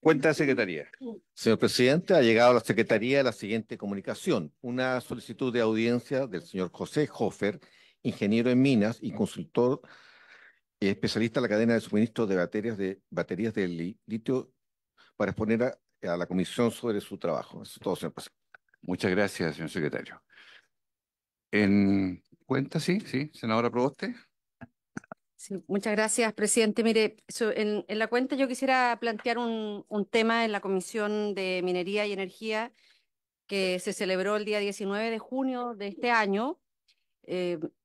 Cuenta Secretaría. Señor presidente, ha llegado a la Secretaría la siguiente comunicación. Una solicitud de audiencia del señor José Hofer, ingeniero en minas y consultor especialista en la cadena de suministro de baterías de litio para exponer a la comisión sobre su trabajo. Eso es todo, señor presidente. Muchas gracias, señor secretario. En cuenta, sí, sí, senadora Proboste. Sí, muchas gracias, presidente. Mire, en la cuenta yo quisiera plantear un tema en la Comisión de Minería y Energía que se celebró el día 19 de junio de este año.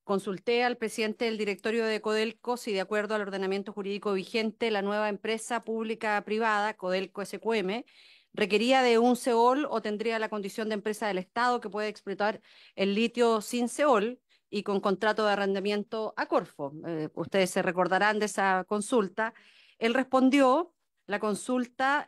Consulté al presidente del directorio de Codelco si de acuerdo al ordenamiento jurídico vigente la nueva empresa pública privada, Codelco SQM, requería de un SEOL o tendría la condición de empresa del Estado que puede explotar el litio sin SEOL y con contrato de arrendamiento a Corfo. Ustedes se recordarán de esa consulta. Él respondió la consulta.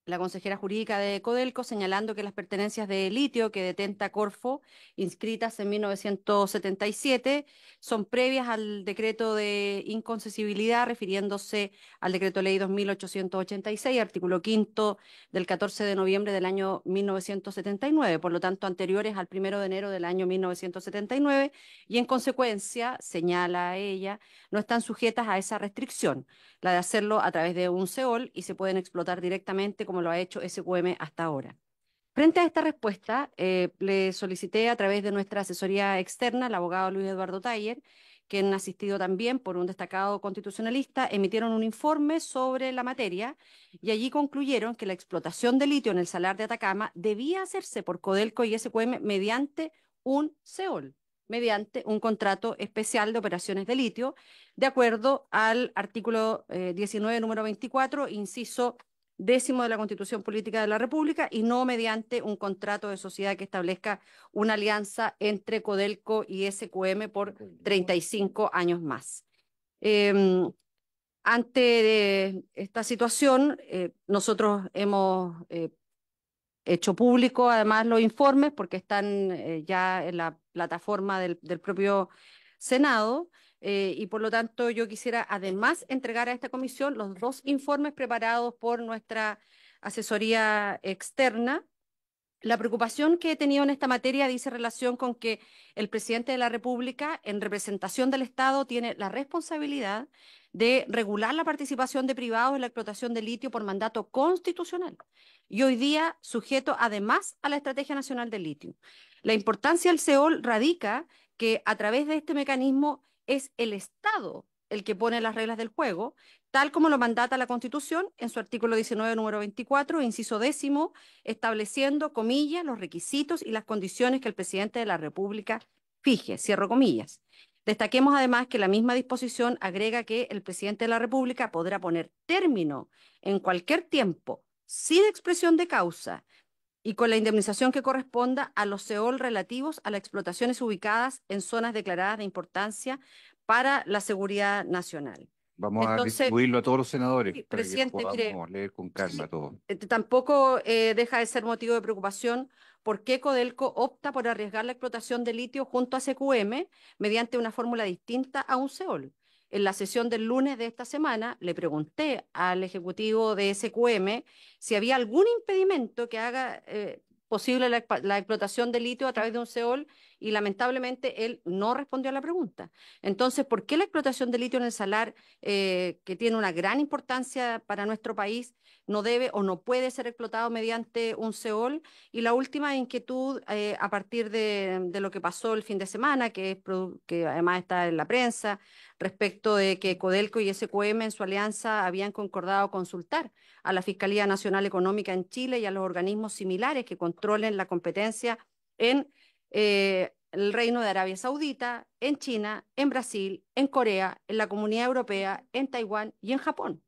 La consejera jurídica de Codelco, señalando que las pertenencias de litio que detenta Corfo, inscritas en 1977, son previas al decreto de inconcesibilidad, refiriéndose al decreto ley 2886, artículo quinto del 14 de noviembre del año 1979, por lo tanto anteriores al 1 de enero del año 1979, y en consecuencia, señala ella, no están sujetas a esa restricción, la de hacerlo a través de un SEOL, y se pueden explotar directamente como lo ha hecho SQM hasta ahora. Frente a esta respuesta, le solicité a través de nuestra asesoría externa, el abogado Luis Eduardo Taller, quien asistido también por un destacado constitucionalista, emitieron un informe sobre la materia y allí concluyeron que la explotación de litio en el Salar de Atacama debía hacerse por Codelco y SQM mediante un SEOL, mediante un contrato especial de operaciones de litio, de acuerdo al artículo 19, número 24, inciso décimo de la Constitución Política de la República, y no mediante un contrato de sociedad que establezca una alianza entre Codelco y SQM por 35 años más. Eh, Ante de esta situación, nosotros hemos hecho público además los informes porque están ya en la plataforma del propio Senado, y por lo tanto yo quisiera además entregar a esta comisión los dos informes preparados por nuestra asesoría externa. La preocupación que he tenido en esta materia dice relación con que el presidente de la República, en representación del Estado, tiene la responsabilidad de regular la participación de privados en la explotación de litio por mandato constitucional y hoy día sujeto además a la Estrategia Nacional del Litio. La importancia del SEOL radica que a través de este mecanismo es el Estado el que pone las reglas del juego, tal como lo mandata la Constitución en su artículo 19, número 24, inciso décimo, estableciendo, comillas, los requisitos y las condiciones que el presidente de la República fije, cierro comillas. Destaquemos además que la misma disposición agrega que el presidente de la República podrá poner término en cualquier tiempo, sin expresión de causa y con la indemnización que corresponda a los SEOL relativos a las explotaciones ubicadas en zonas declaradas de importancia para la seguridad nacional. Vamos a Entonces, distribuirlo a todos los senadores sí, para que presidente, mire, podamos leer con calma sí, todo. tampoco deja de ser motivo de preocupación por qué Codelco opta por arriesgar la explotación de litio junto a SQM mediante una fórmula distinta a un SEOL. En la sesión del lunes de esta semana le pregunté al ejecutivo de SQM si había algún impedimento que haga posible la explotación de litio a través de un SEOL, y lamentablemente él no respondió a la pregunta. Entonces, ¿por qué la explotación de litio en el salar, que tiene una gran importancia para nuestro país, no debe o no puede ser explotado mediante un SEOL? Y la última inquietud, a partir de lo que pasó el fin de semana, que además está en la prensa, respecto de que Codelco y SQM en su alianza habían concordado consultar a la Fiscalía Nacional Económica en Chile y a los organismos similares que controlen la competencia en el Reino de Arabia Saudita, en China, en Brasil, en Corea, en la Comunidad Europea, en Taiwán y en Japón.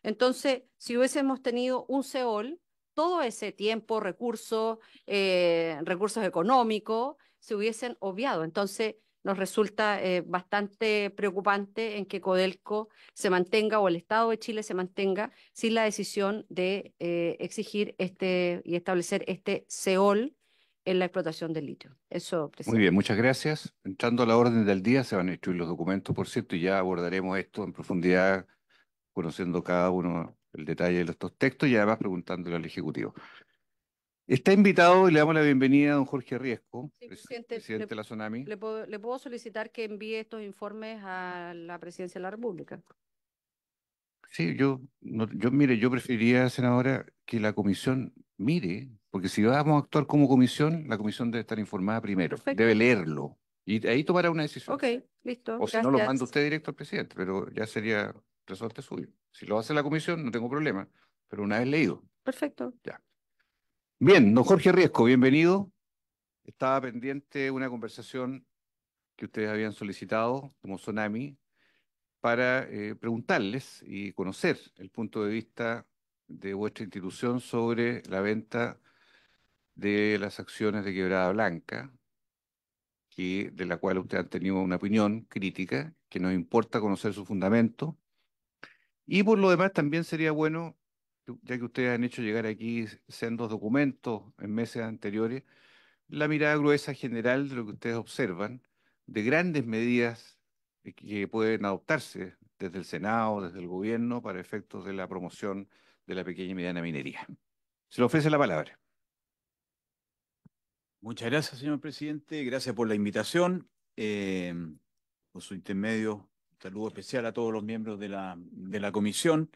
Entonces, si hubiésemos tenido un SEOL, todo ese tiempo, recursos, recursos económicos, se hubiesen obviado. Entonces, nos resulta bastante preocupante en que Codelco se mantenga, o el Estado de Chile se mantenga sin la decisión de exigir este y establecer este SEOL en la explotación del litio. Eso, Muy bien, presidente. muchas gracias. Entrando a la orden del día, se van a instruir los documentos, por cierto, y ya abordaremos esto en profundidad, conociendo cada uno el detalle de estos textos y además preguntándole al Ejecutivo. Está invitado y le damos la bienvenida a don Jorge Riesco, Sí, presidente, presidente de la SONAMI. le puedo solicitar que envíe estos informes a la Presidencia de la República. Sí, mire, yo preferiría, senadora, que la comisión mire, porque si vamos a actuar como comisión, la comisión debe estar informada primero, Perfecto. debe leerlo y de ahí tomará una decisión. Ok, listo. O si no, lo Gracias. manda usted directo al presidente, pero ya sería resorte suyo. Si lo hace la comisión, no tengo problema, pero una vez leído, Perfecto. ya. Bien, don Jorge Riesco, bienvenido. Estaba pendiente una conversación que ustedes habían solicitado como Sonami para preguntarles y conocer el punto de vista de vuestra institución sobre la venta de las acciones de Quebrada Blanca, de la cual ustedes han tenido una opinión crítica, que nos importa conocer su fundamento. Y por lo demás también sería bueno, ya que ustedes han hecho llegar aquí sendos documentos en meses anteriores, la mirada gruesa general de lo que ustedes observan, de grandes medidas que pueden adoptarse desde el Senado, desde el gobierno, para efectos de la promoción de la pequeña y mediana minería. Se le ofrece la palabra. Muchas gracias, señor presidente. Gracias por la invitación. Por su intermedio, un saludo especial a todos los miembros de la comisión.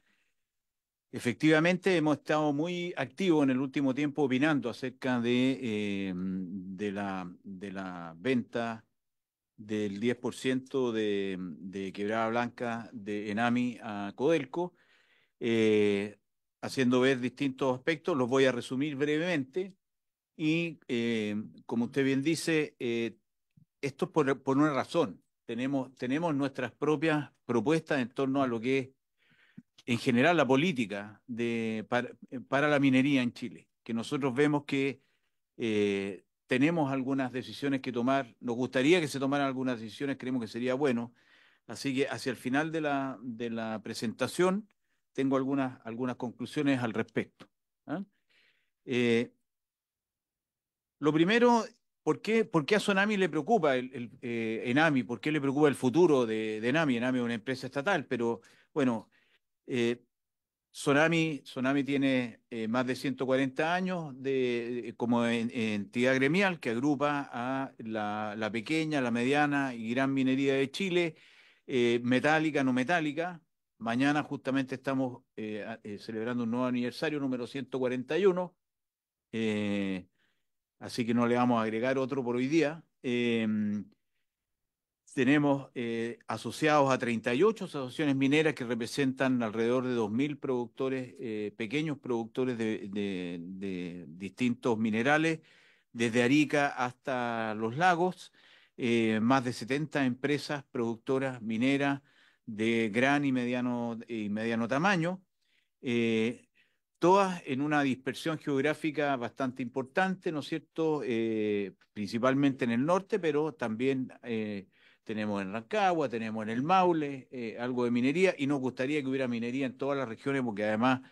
Efectivamente, hemos estado muy activos en el último tiempo opinando acerca de la venta del 10% de Quebrada Blanca de Enami a Codelco, eh, haciendo ver distintos aspectos. Los voy a resumir brevemente. Y como usted bien dice, esto es por una razón. Tenemos nuestras propias propuestas en torno a lo que es, en general, la política para la minería en Chile, que nosotros vemos que tenemos algunas decisiones que tomar, nos gustaría que se tomaran algunas decisiones, creemos que sería bueno. Así que hacia el final de la presentación tengo algunas conclusiones al respecto. ¿Ah? Eh, Lo primero, por qué a Sonami le preocupa Enami? ¿Por qué le preocupa el futuro de Enami? Enami es una empresa estatal, pero bueno, eh, Sonami tiene más de 140 años como entidad gremial que agrupa a la pequeña, la mediana y gran minería de Chile, metálica, no metálica. Mañana justamente estamos celebrando un nuevo aniversario, número 141. eh, Así que no le vamos a agregar otro por hoy día. Tenemos asociados a 38 asociaciones mineras que representan alrededor de 2.000 productores, pequeños productores de distintos minerales, desde Arica hasta los lagos, más de 70 empresas productoras mineras de gran y mediano tamaño. eh, Todas en una dispersión geográfica bastante importante, ¿no es cierto? Principalmente en el norte, pero también tenemos en Rancagua, tenemos en el Maule, algo de minería, y nos gustaría que hubiera minería en todas las regiones, porque además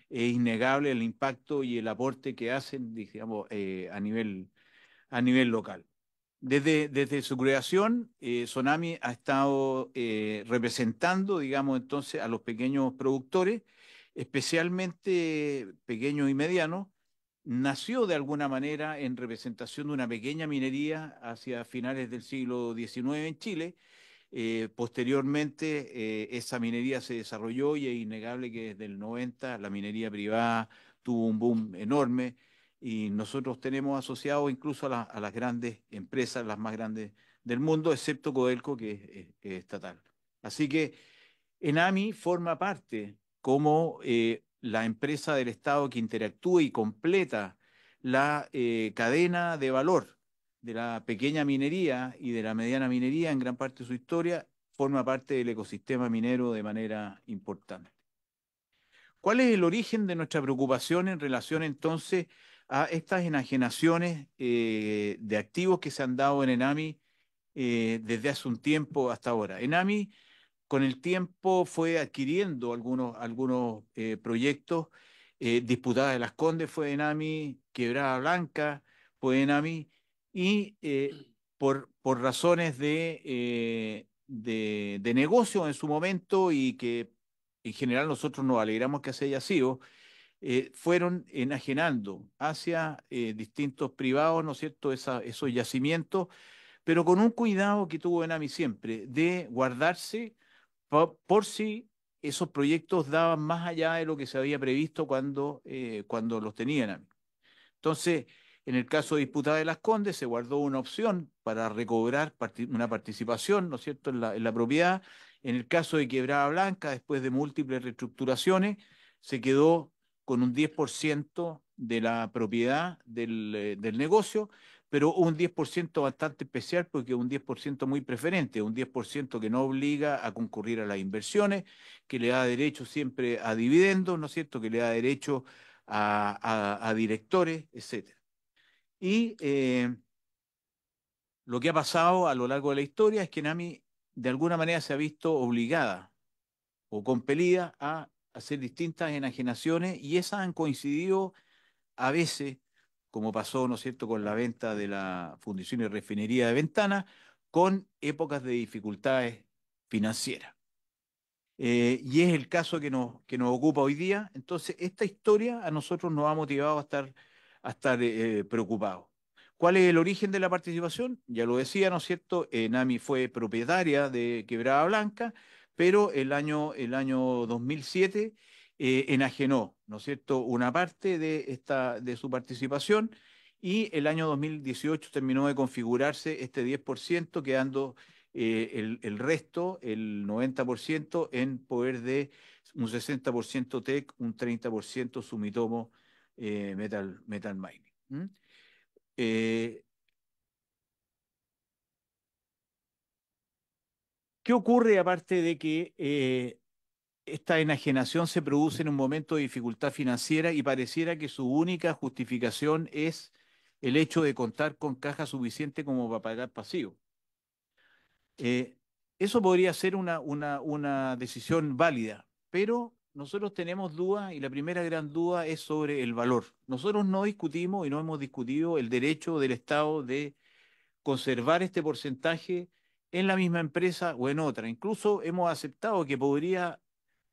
es innegable el impacto y el aporte que hacen, digamos, a nivel local. Desde su creación, Sonami ha estado representando, digamos, entonces a los pequeños productores, especialmente pequeños y medianos. Nació de alguna manera en representación de una pequeña minería hacia finales del siglo XIX en Chile. Posteriormente, esa minería se desarrolló y es innegable que desde el 90 la minería privada tuvo un boom enorme y nosotros tenemos asociados incluso a las grandes empresas, las más grandes del mundo, excepto Codelco, que es estatal. Así que Enami forma parte como la empresa del Estado que interactúa y completa la cadena de valor de la pequeña minería y de la mediana minería en gran parte de su historia, forma parte del ecosistema minero de manera importante. ¿Cuál es el origen de nuestra preocupación en relación entonces a estas enajenaciones de activos que se han dado en Enami desde hace un tiempo hasta ahora? Enami con el tiempo fue adquiriendo algunos proyectos. Disputada de las Condes fue Enami, Quebrada Blanca fue Enami, y por razones de negocio en su momento y que en general nosotros nos alegramos que así haya sido, fueron enajenando hacia distintos privados, ¿no es cierto?, esos yacimientos, pero con un cuidado que tuvo Enami siempre, de guardarse por si esos proyectos daban más allá de lo que se había previsto cuando los tenía Enami. Entonces, en el caso de Disputada de Las Condes, se guardó una opción para recobrar una participación, ¿no es cierto?, en la propiedad. En el caso de Quebrada Blanca, después de múltiples reestructuraciones, se quedó con un 10% de la propiedad del negocio, pero un 10% bastante especial porque es un 10% muy preferente, un 10% que no obliga a concurrir a las inversiones, que le da derecho siempre a dividendos, ¿no es cierto?, que le da derecho a directores, etcétera. Y lo que ha pasado a lo largo de la historia es que Enami de alguna manera se ha visto obligada o compelida a hacer distintas enajenaciones y esas han coincidido a veces, como pasó, ¿no es cierto?, con la venta de la fundición y refinería de Ventana, con épocas de dificultades financieras. Y es el caso que nos ocupa hoy día. Entonces, esta historia a nosotros nos ha motivado a estar preocupados. ¿Cuál es el origen de la participación? Ya lo decía, ¿no es cierto? Nami fue propietaria de Quebrada Blanca, pero el año 2007 enajenó, ¿no es cierto?, una parte de su participación y el año 2018 terminó de configurarse este 10%, quedando el resto, el 90%, en poder de un 60% TEC, un 30% Sumitomo Metal Mining. Eh, ¿Qué ocurre aparte de que esta enajenación se produce en un momento de dificultad financiera y pareciera que su única justificación es el hecho de contar con caja suficiente como para pagar pasivo? Eh, Eso podría ser una decisión válida, pero nosotros tenemos dudas y la primera gran duda es sobre el valor. Nosotros no discutimos y no hemos discutido el derecho del Estado de conservar este porcentaje en la misma empresa o en otra. Incluso hemos aceptado que podría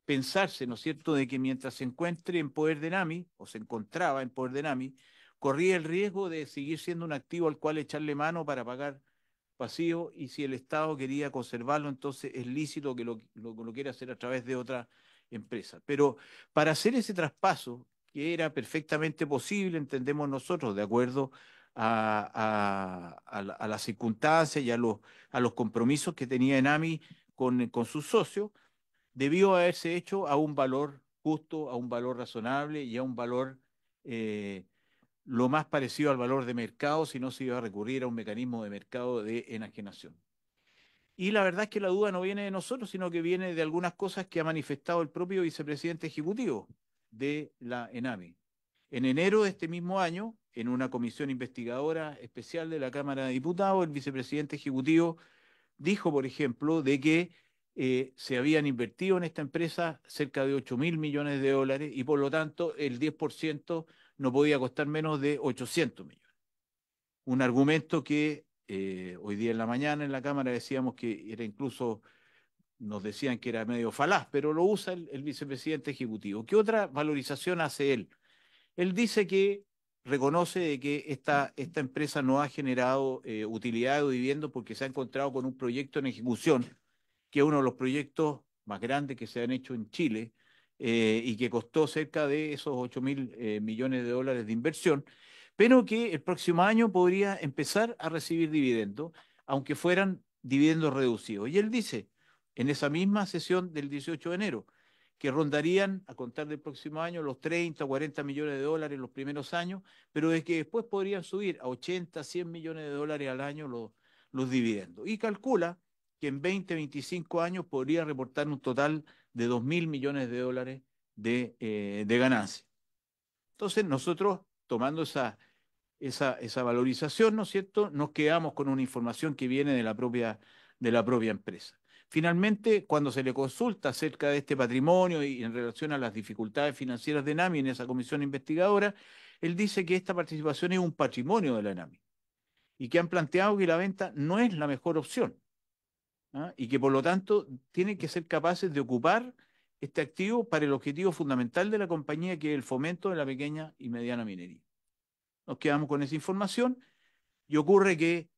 pensarse, ¿no es cierto?, de que mientras se encuentre en poder de Nami, o se encontraba en poder de Nami, corría el riesgo de seguir siendo un activo al cual echarle mano para pagar pasivo, y si el Estado quería conservarlo, entonces es lícito que lo quiera hacer a través de otra empresa. Pero para hacer ese traspaso, que era perfectamente posible, entendemos nosotros, de acuerdo a las circunstancias y a los compromisos que tenía Enami con sus socios, debió haberse hecho a un valor justo, a un valor razonable y a un valor lo más parecido al valor de mercado, si no se iba a recurrir a un mecanismo de mercado de enajenación. Y la verdad es que la duda no viene de nosotros, sino que viene de algunas cosas que ha manifestado el propio vicepresidente ejecutivo de la ENAMI. En enero de este mismo año, en una comisión investigadora especial de la Cámara de Diputados, el vicepresidente ejecutivo dijo, por ejemplo, de que se habían invertido en esta empresa cerca de 8.000 millones de dólares y por lo tanto el 10% no podía costar menos de 800 millones. Un argumento que hoy día en la mañana en la Cámara decíamos que era incluso, nos decían que era medio falaz, pero lo usa el vicepresidente ejecutivo. ¿Qué otra valorización hace él? Él dice que reconoce de que esta empresa no ha generado utilidad o dividendos porque se ha encontrado con un proyecto en ejecución, que es uno de los proyectos más grandes que se han hecho en Chile y que costó cerca de esos 8.000 millones de dólares de inversión, pero que el próximo año podría empezar a recibir dividendos, aunque fueran dividendos reducidos. Y él dice, en esa misma sesión del 18 de enero, que rondarían, a contar del próximo año, los 30 o 40 millones de dólares en los primeros años, pero de que después podrían subir a 80, 100 millones de dólares al año los dividendos. Y calcula que en 20, 25 años podría reportar un total de 2.000 millones de dólares de ganancia. Entonces nosotros, tomando esa valorización, ¿no es cierto?, nos quedamos con una información que viene de la propia empresa. Finalmente, cuando se le consulta acerca de este patrimonio y en relación a las dificultades financieras de ENAMI en esa comisión investigadora, él dice que esta participación es un patrimonio de la ENAMI y que han planteado que la venta no es la mejor opción, ¿ah? Y que por lo tanto tienen que ser capaces de ocupar este activo para el objetivo fundamental de la compañía, que es el fomento de la pequeña y mediana minería. Nos quedamos con esa información y ocurre que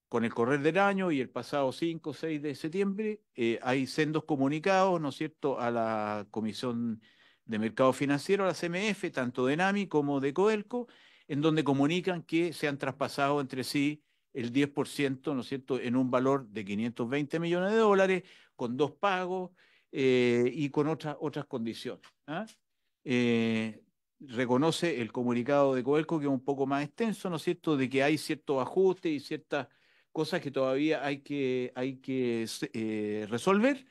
con el correr del año y el pasado 5 o 6 de septiembre hay sendos comunicados, ¿no es cierto?, a la Comisión de Mercado Financiero, a la CMF, tanto de ENAMI como de Codelco, en donde comunican que se han traspasado entre sí el 10%, ¿no es cierto?, en un valor de 520 millones de dólares, con 2 pagos y con otras condiciones. ¿Ah? Reconoce el comunicado de Codelco, que es un poco más extenso, ¿no es cierto?, de que hay ciertos ajustes y ciertas cosas que todavía hay que resolver,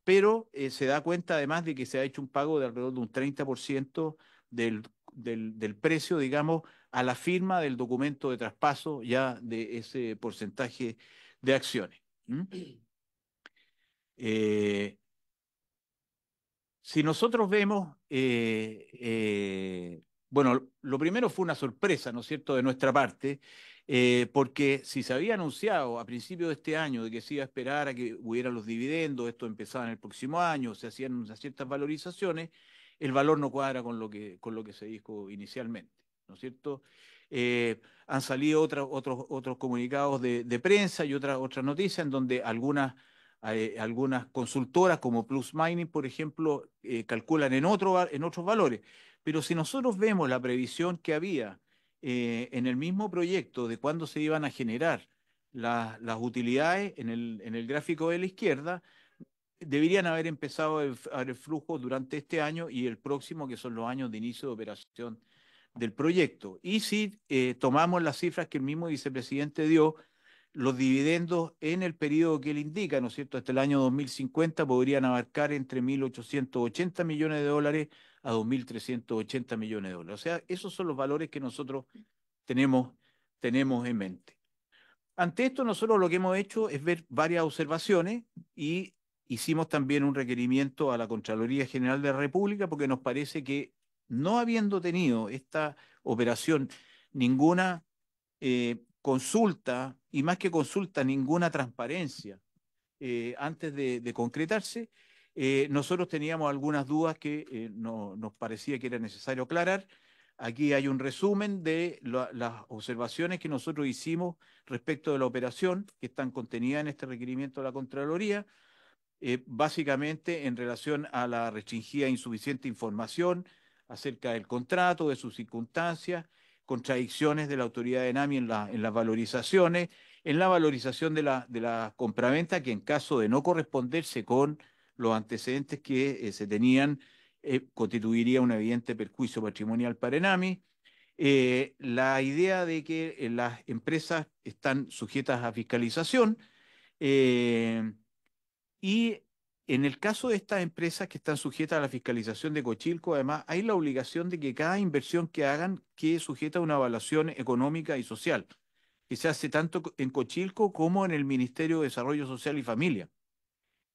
pero se da cuenta además de que se ha hecho un pago de alrededor de un 30% del precio, digamos, a la firma del documento de traspaso ya de ese porcentaje de acciones. Si nosotros vemos, bueno, lo primero fue una sorpresa, ¿no es cierto?, de nuestra parte, porque si se había anunciado a principios de este año de que se iba a esperar a que hubieran los dividendos, esto empezaba en el próximo año, se hacían unas ciertas valorizaciones, el valor no cuadra con lo que se dijo inicialmente, ¿no es cierto? Han salido otros comunicados de prensa y otras noticias en donde algunas consultoras como Plus Mining, por ejemplo, calculan en otros valores. Pero si nosotros vemos la previsión que había en el mismo proyecto de cuándo se iban a generar las utilidades en el gráfico de la izquierda, deberían haber empezado a haber flujo durante este año y el próximo, que son los años de inicio de operación del proyecto. Y si tomamos las cifras que el mismo vicepresidente dio, los dividendos en el periodo que él indica, ¿no es cierto?, hasta el año 2050 podrían abarcar entre 1.880 millones de dólares a 2.380 millones de dólares. O sea, esos son los valores que nosotros tenemos en mente. Ante esto, nosotros lo que hemos hecho es ver varias observaciones y hicimos también un requerimiento a la Contraloría General de la República, porque nos parece que, no habiendo tenido esta operación ninguna consulta, y más que consulta, ninguna transparencia antes de concretarse, nosotros teníamos algunas dudas que nos parecía que era necesario aclarar. Aquí hay un resumen de las observaciones que nosotros hicimos respecto de la operación, que están contenidas en este requerimiento de la Contraloría, básicamente en relación a la restringida e insuficiente información acerca del contrato, de sus circunstancias, contradicciones de la autoridad de ENAMI en las valorizaciones, en la valorización de la compraventa, que en caso de no corresponderse con los antecedentes que se tenían, constituiría un evidente perjuicio patrimonial para ENAMI. La idea de que las empresas están sujetas a fiscalización, y en el caso de estas empresas que están sujetas a la fiscalización de Cochilco, además, hay la obligación de que cada inversión que hagan quede sujeta a una evaluación económica y social, que se hace tanto en Cochilco como en el Ministerio de Desarrollo Social y Familia.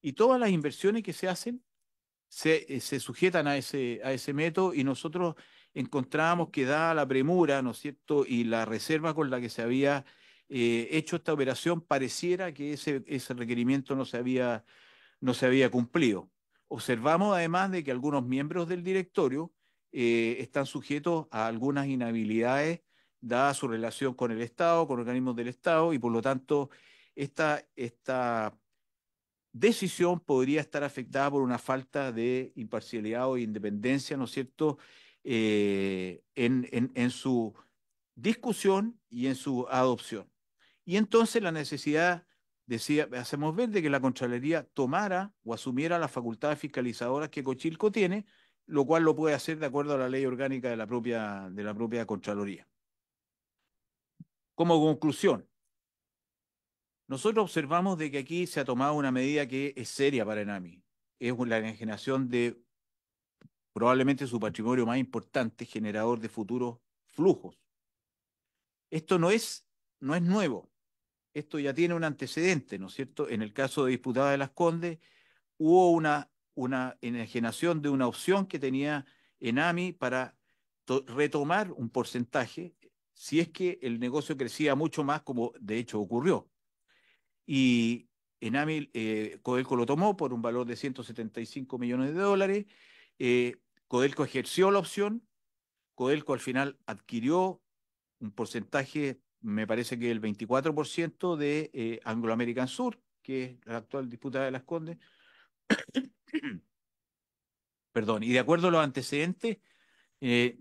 Y todas las inversiones que se hacen se sujetan a ese método, y nosotros encontrábamos que, dada la premura, ¿no es cierto?, y la reserva con la que se había hecho esta operación, pareciera que ese requerimiento no se había cumplido. Observamos además de que algunos miembros del directorio están sujetos a algunas inhabilidades dada su relación con el Estado, con organismos del Estado, y por lo tanto esta decisión podría estar afectada por una falta de imparcialidad o independencia, ¿no es cierto?, en su discusión y en su adopción. Y entonces la necesidad, decía, hacemos ver de que la Contraloría tomara o asumiera las facultades fiscalizadoras que Cochilco tiene, lo cual lo puede hacer de acuerdo a la ley orgánica de la propia Contraloría. Como conclusión, nosotros observamos de que aquí se ha tomado una medida que es seria para ENAMI. Es la enajenación de probablemente su patrimonio más importante, generador de futuros flujos. Esto no es nuevo. Esto ya tiene un antecedente, ¿no es cierto? En el caso de Disputada de Las Condes, hubo una enajenación de una opción que tenía ENAMI para retomar un porcentaje si es que el negocio crecía mucho más, como de hecho ocurrió. Y Enami, Codelco lo tomó por un valor de 175 millones de dólares. Codelco ejerció la opción. Codelco al final adquirió un porcentaje, me parece que el 24% de Anglo American Sur, que es la actual disputada de Las Condes. Perdón, y de acuerdo a los antecedentes,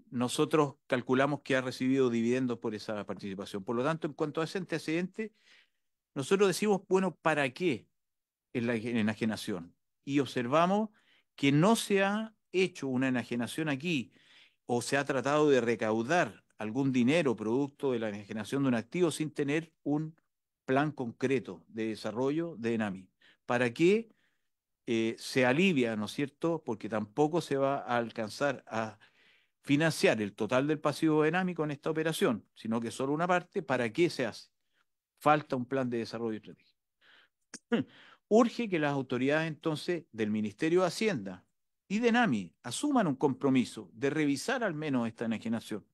nosotros calculamos que ha recibido dividendos por esa participación. Por lo tanto, en cuanto a ese antecedente, nosotros decimos, bueno, ¿para qué es la enajenación? Y observamos que no se ha hecho una enajenación aquí o se ha tratado de recaudar algún dinero producto de la enajenación de un activo sin tener un plan concreto de desarrollo de ENAMI. ¿Para qué se alivia, ¿no es cierto? Porque tampoco se va a alcanzar a financiar el total del pasivo de ENAMI con esta operación, sino que solo una parte. ¿Para qué se hace? Falta un plan de desarrollo estratégico. Urge que las autoridades entonces del Ministerio de Hacienda y de ENAMI asuman un compromiso de revisar al menos esta enajenación,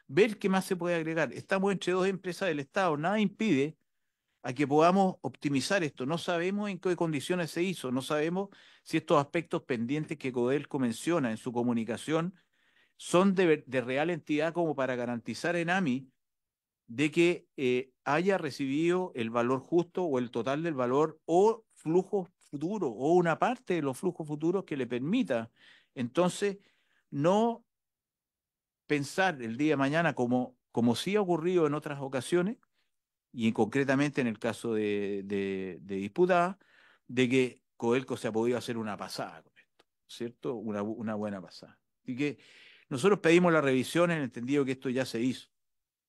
ver qué más se puede agregar. Estamos entre dos empresas del Estado, nada impide a que podamos optimizar esto. No sabemos en qué condiciones se hizo, no sabemos si estos aspectos pendientes que Codelco menciona en su comunicación son de real entidad como para garantizar en AMI de que haya recibido el valor justo o el total del valor o flujos futuros o una parte de los flujos futuros que le permita entonces no pensar el día de mañana como sí ha ocurrido en otras ocasiones y concretamente en el caso de disputada, de que Codelco se ha podido hacer una pasada con esto, ¿cierto? Una buena pasada. Así que nosotros pedimos la revisión en el entendido que esto ya se hizo.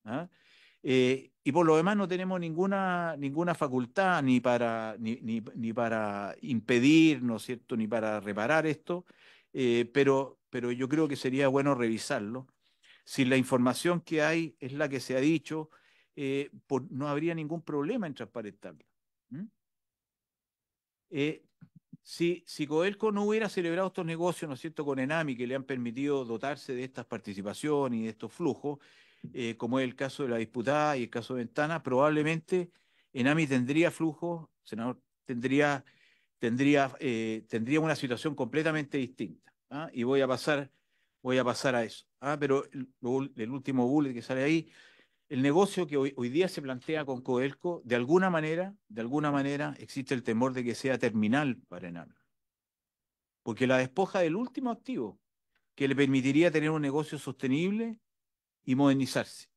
¿Ah? Y por lo demás no tenemos ninguna facultad ni para impedir, ¿no es cierto?, ni para reparar esto, pero yo creo que sería bueno revisarlo. Si la información que hay es la que se ha dicho, no habría ningún problema en transparentarla. ¿Mm? Si Codelco no hubiera celebrado estos negocios, ¿no es cierto?, con Enami, que le han permitido dotarse de estas participaciones y de estos flujos, como es el caso de la disputada y el caso de Ventana, probablemente Enami tendría flujos, senador, tendría una situación completamente distinta. ¿Ah? Y voy a pasar a eso. ¿Ah? Pero el último bullet que sale ahí, el negocio que hoy día se plantea con Codelco, de alguna manera existe el temor de que sea terminal para Enami. Porque la despoja del último activo que le permitiría tener un negocio sostenible y modernizarse.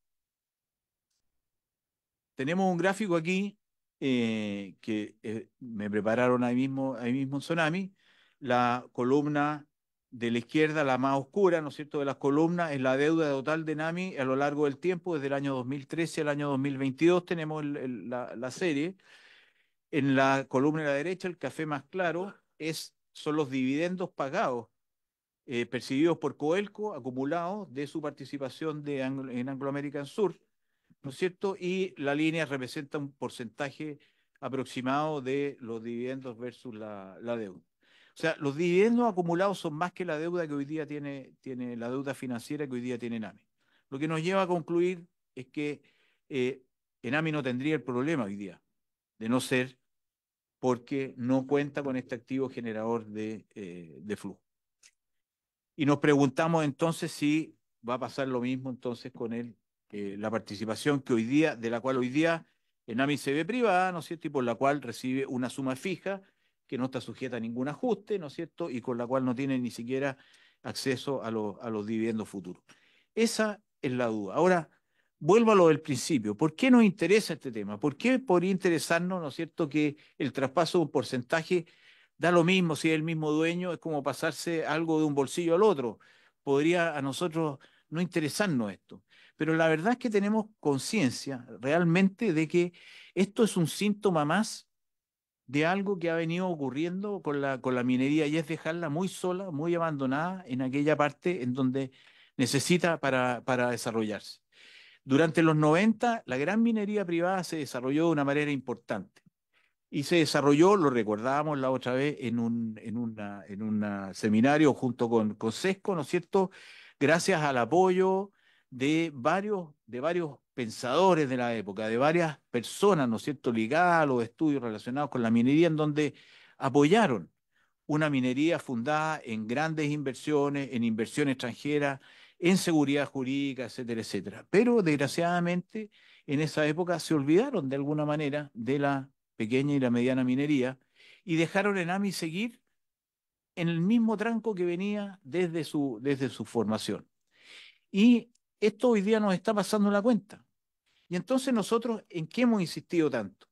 Tenemos un gráfico aquí que me prepararon ahí mismo en Sonami. La columna de la izquierda, la más oscura, ¿no es cierto?, de las columnas, es la deuda total de NAMI a lo largo del tiempo, desde el año 2013 al año 2022 tenemos la serie. En la columna de la derecha, el café más claro, son los dividendos pagados, percibidos por Codelco, acumulados de su participación en Anglo American Sur, ¿no es cierto? Y la línea representa un porcentaje aproximado de los dividendos versus la deuda. O sea, los dividendos acumulados son más que la deuda que hoy día tiene la deuda financiera que hoy día tiene ENAMI. Lo que nos lleva a concluir es que ENAMI no tendría el problema hoy día, de no ser porque no cuenta con este activo generador de flujo. Y nos preguntamos entonces si va a pasar lo mismo entonces con la participación de la cual hoy día ENAMI se ve privada, ¿no es cierto? Y por la cual recibe una suma fija que no está sujeta a ningún ajuste, ¿no es cierto? Y con la cual no tiene ni siquiera acceso a los dividendos futuros. Esa es la duda. Ahora, vuelvo a lo del principio. ¿Por qué nos interesa este tema? ¿Por qué podría interesarnos, ¿no es cierto?, que el traspaso de un porcentaje da lo mismo si es el mismo dueño, es como pasarse algo de un bolsillo al otro? Podría a nosotros no interesarnos esto. Pero la verdad es que tenemos conciencia realmente de que esto es un síntoma más de algo que ha venido ocurriendo con la minería y es dejarla muy sola, muy abandonada en aquella parte en donde necesita para desarrollarse. Durante los 90, la gran minería privada se desarrolló de una manera importante. Y se desarrolló, lo recordábamos la otra vez, en un seminario junto con Sesco, ¿no es cierto?, gracias al apoyo de varios pensadores de la época, de varias personas, ¿no es cierto?, ligadas a los estudios relacionados con la minería, en donde apoyaron una minería fundada en grandes inversiones, en inversión extranjera, en seguridad jurídica, etcétera, etcétera. Pero desgraciadamente en esa época se olvidaron de alguna manera de la pequeña y la mediana minería y dejaron ENAMI seguir en el mismo tranco que venía desde su formación. Y esto hoy día nos está pasando la cuenta. Y entonces nosotros, ¿en qué hemos insistido tanto?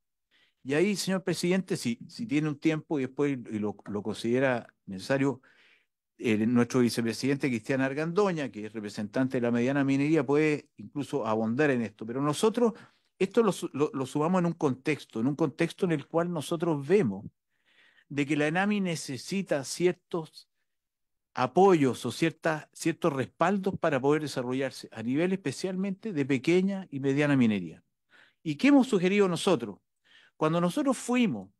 Y ahí, señor presidente, si tiene un tiempo y después lo considera necesario, nuestro vicepresidente Cristian Argandoña, que es representante de la mediana minería, puede incluso abundar en esto. Pero nosotros, esto lo sumamos en un contexto en el cual nosotros vemos de que la ENAMI necesita ciertos apoyos o ciertos respaldos para poder desarrollarse a nivel especialmente de pequeña y mediana minería. ¿Y qué hemos sugerido nosotros? Cuando nosotros fuimos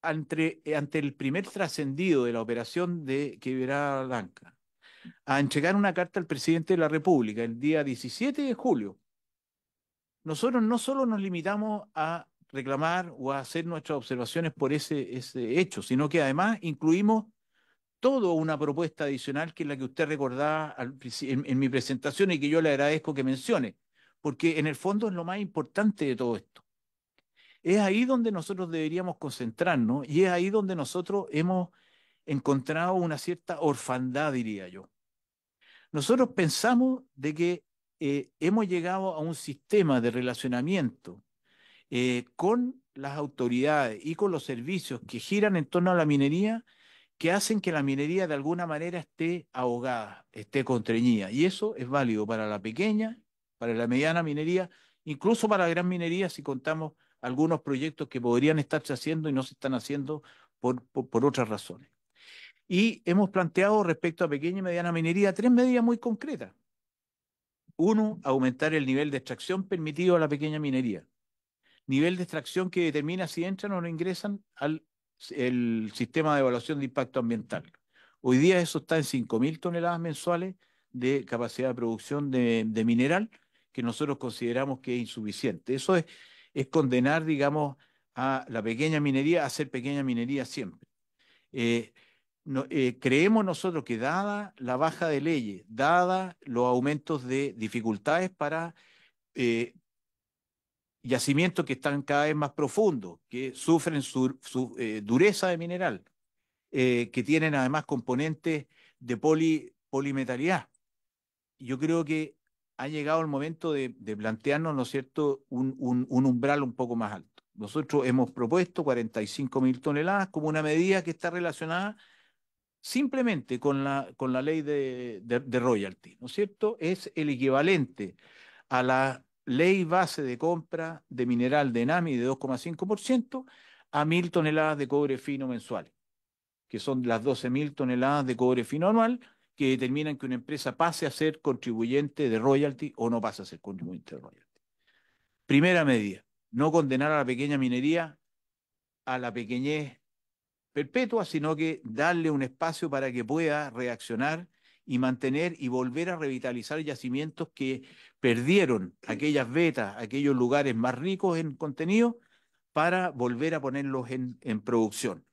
ante el primer trascendido de la operación de Quebrada Blanca, a entregar una carta al presidente de la República el día 17 de julio, nosotros no solo nos limitamos a reclamar o a hacer nuestras observaciones por ese hecho, sino que además incluimos toda una propuesta adicional que es la que usted recordaba en mi presentación y que yo le agradezco que mencione, porque en el fondo es lo más importante de todo esto. Es ahí donde nosotros deberíamos concentrarnos y es ahí donde nosotros hemos encontrado una cierta orfandad, diría yo. Nosotros pensamos de que hemos llegado a un sistema de relacionamiento con las autoridades y con los servicios que giran en torno a la minería que hacen que la minería de alguna manera esté ahogada, esté constreñida. Y eso es válido para la pequeña, para la mediana minería, incluso para la gran minería si contamos algunos proyectos que podrían estarse haciendo y no se están haciendo por otras razones. Y hemos planteado respecto a pequeña y mediana minería 3 medidas muy concretas. Uno, aumentar el nivel de extracción permitido a la pequeña minería. Nivel de extracción que determina si entran o no ingresan al el sistema de evaluación de impacto ambiental. Hoy día eso está en 5.000 toneladas mensuales de capacidad de producción de mineral, que nosotros consideramos que es insuficiente. Eso es condenar, digamos, a la pequeña minería a ser pequeña minería siempre. Creemos nosotros que dada la baja de leyes, dada los aumentos de dificultades para yacimientos que están cada vez más profundos, que sufren su dureza de mineral, que tienen además componentes de polimetalidad. Yo creo que ha llegado el momento de plantearnos, ¿no es cierto?, un umbral un poco más alto. Nosotros hemos propuesto 45.000 toneladas como una medida que está relacionada simplemente con la ley de royalty, ¿no es cierto? Es el equivalente a la ley base de compra de mineral de ENAMI de 2,5% a 1.000 toneladas de cobre fino mensuales, que son las 12.000 toneladas de cobre fino anual que determinan que una empresa pase a ser contribuyente de royalty o no pase a ser contribuyente de royalty. Primera medida, no condenar a la pequeña minería a la pequeñez perpetua, sino que darle un espacio para que pueda reaccionar y mantener y volver a revitalizar yacimientos que perdieron aquellas vetas, aquellos lugares más ricos en contenido, para volver a ponerlos en producción.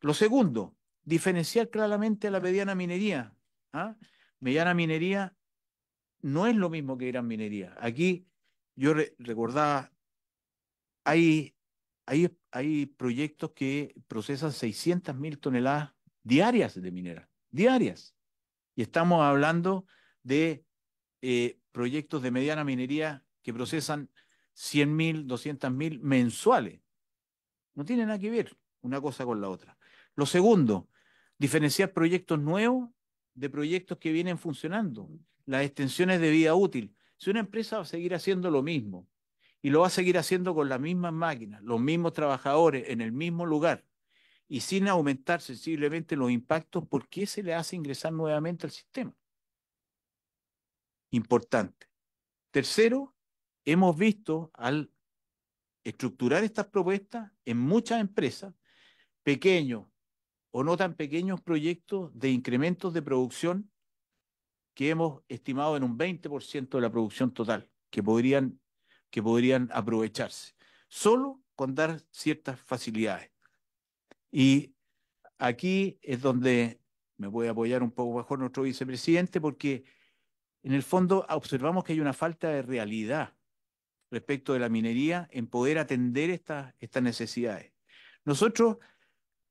Lo segundo, diferenciar claramente a la mediana minería. ¿Ah? Mediana minería no es lo mismo que gran minería. Aquí yo recordaba, hay proyectos que procesan 600.000 toneladas diarias de mineral, diarias. Y estamos hablando de proyectos de mediana minería que procesan 100.000, 200.000 mensuales. No tiene nada que ver una cosa con la otra. Lo segundo, diferenciar proyectos nuevos de proyectos que vienen funcionando. Las extensiones de vida útil. Si una empresa va a seguir haciendo lo mismo y lo va a seguir haciendo con las mismas máquinas, los mismos trabajadores, en el mismo lugar y sin aumentar sensiblemente los impactos, ¿por qué se le hace ingresar nuevamente al sistema? Importante. Tercero, hemos visto al estructurar estas propuestas en muchas empresas, pequeños o no tan pequeños proyectos de incrementos de producción que hemos estimado en un 20% de la producción total. que podrían aprovecharse, solo con dar ciertas facilidades. Y aquí es donde me voy a apoyar un poco mejor nuestro vicepresidente, porque en el fondo observamos que hay una falta de realidad respecto de la minería en poder atender estas necesidades. Nosotros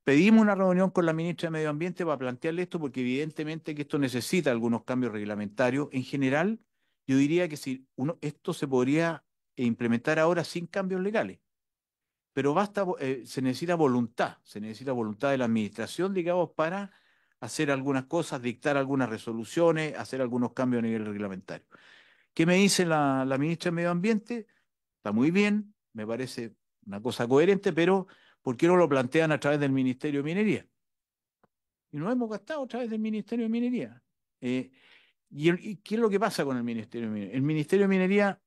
pedimos una reunión con la ministra de Medio Ambiente para plantearle esto, porque evidentemente que esto necesita algunos cambios reglamentarios. En general, yo diría que si esto se podría implementar ahora sin cambios legales, pero se necesita voluntad de la administración, digamos, para hacer algunas cosas, dictar algunas resoluciones, hacer algunos cambios a nivel reglamentario. ¿Qué me dice la ministra de Medio Ambiente? Está muy bien, me parece una cosa coherente, pero ¿por qué no lo plantean a través del Ministerio de Minería? Y nos hemos gastado a través del Ministerio de Minería. ¿Y qué es lo que pasa con el Ministerio de Minería? El Ministerio de Minería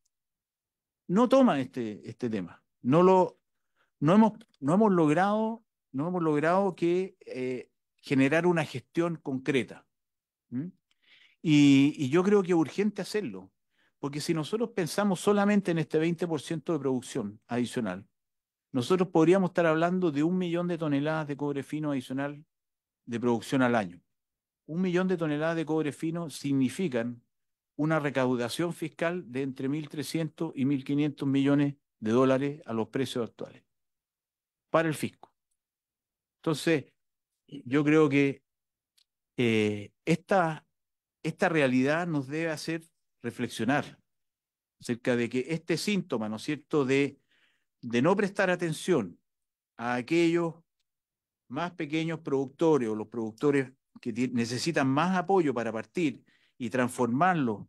no toma este tema. No hemos logrado generar una gestión concreta. ¿Mm? Y yo creo que es urgente hacerlo, porque si nosotros pensamos solamente en este 20% de producción adicional, nosotros podríamos estar hablando de 1 millón de toneladas de cobre fino adicional de producción al año. 1 millón de toneladas de cobre fino significan una recaudación fiscal de entre 1.300 y 1.500 millones de dólares a los precios actuales para el fisco. Entonces, yo creo que esta realidad nos debe hacer reflexionar acerca de que este síntoma, ¿no es cierto?, de no prestar atención a aquellos más pequeños productores o los productores que necesitan más apoyo para partir y transformarlos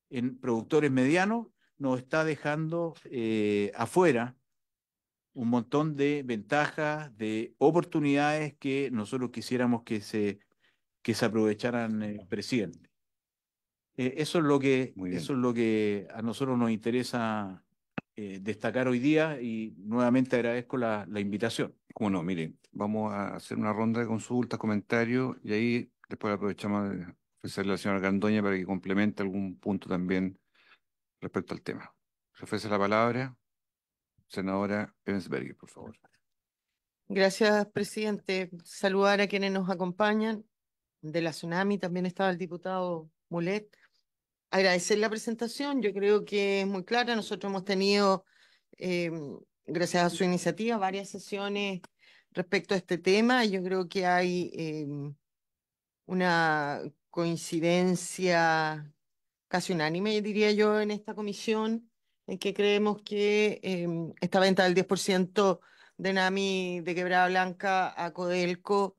en productores medianos, nos está dejando afuera un montón de ventajas, de oportunidades que nosotros quisiéramos que se aprovecharan, presidente. Eso es lo que a nosotros nos interesa destacar hoy día, y nuevamente agradezco la invitación. Cómo no, miren, vamos a hacer una ronda de consultas, comentarios, y ahí después aprovechamos de ofrecerle a la señora Gandoña para que complemente algún punto también respecto al tema. Se ofrece la palabra, senadora Ebensberger, por favor. Gracias, presidente. Saludar a quienes nos acompañan. De la Tsunami también estaba el diputado Mulet. Agradecer la presentación, yo creo que es muy clara. Nosotros hemos tenido, eh, gracias a su iniciativa, varias sesiones respecto a este tema. Yo creo que hay una coincidencia casi unánime, diría yo, en esta comisión, en que creemos que esta venta del 10% de NAMI de Quebrada Blanca a Codelco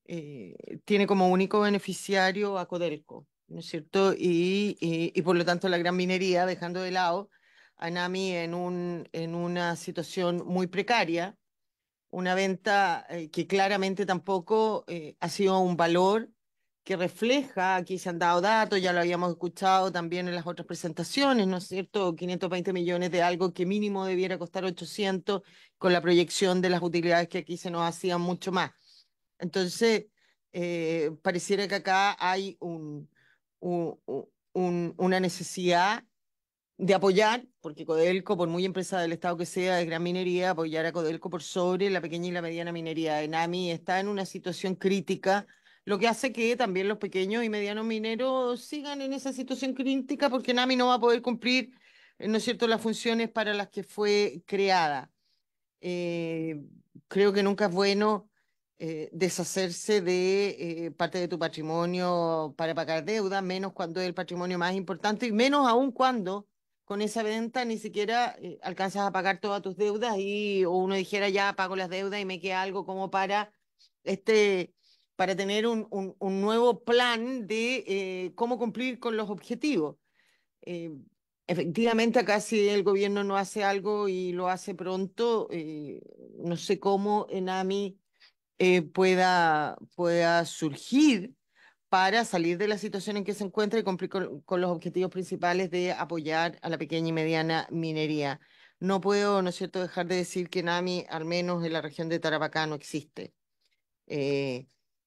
tiene como único beneficiario a Codelco, ¿no es cierto? Y por lo tanto la gran minería, dejando de lado a NAMI en una situación muy precaria, una venta que claramente tampoco ha sido un valor que refleja, aquí se han dado datos, ya lo habíamos escuchado también en las otras presentaciones, ¿no es cierto? 520 millones de algo que mínimo debiera costar 800, con la proyección de las utilidades que aquí se nos hacían mucho más. Entonces, pareciera que acá hay una necesidad de apoyar, porque Codelco, por muy empresa del Estado que sea, de gran minería, apoyar a Codelco por sobre la pequeña y la mediana minería. Enami está en una situación crítica, lo que hace que también los pequeños y medianos mineros sigan en esa situación crítica, porque Enami no va a poder cumplir, ¿no es cierto?, las funciones para las que fue creada. Eh, Creo que nunca es bueno deshacerse de parte de tu patrimonio para pagar deuda, menos cuando es el patrimonio más importante, y menos aún cuando con esa venta ni siquiera alcanzas a pagar todas tus deudas, o uno dijera ya pago las deudas y me queda algo como este, para tener un nuevo plan de cómo cumplir con los objetivos. Eh, Efectivamente, acá si el gobierno no hace algo y lo hace pronto, no sé cómo Enami pueda surgir para salir de la situación en que se encuentra y cumplir con los objetivos principales de apoyar a la pequeña y mediana minería. No puedo, ¿no es cierto?, dejar de decir que Enami, al menos en la región de Tarapacá, no existe. Eh,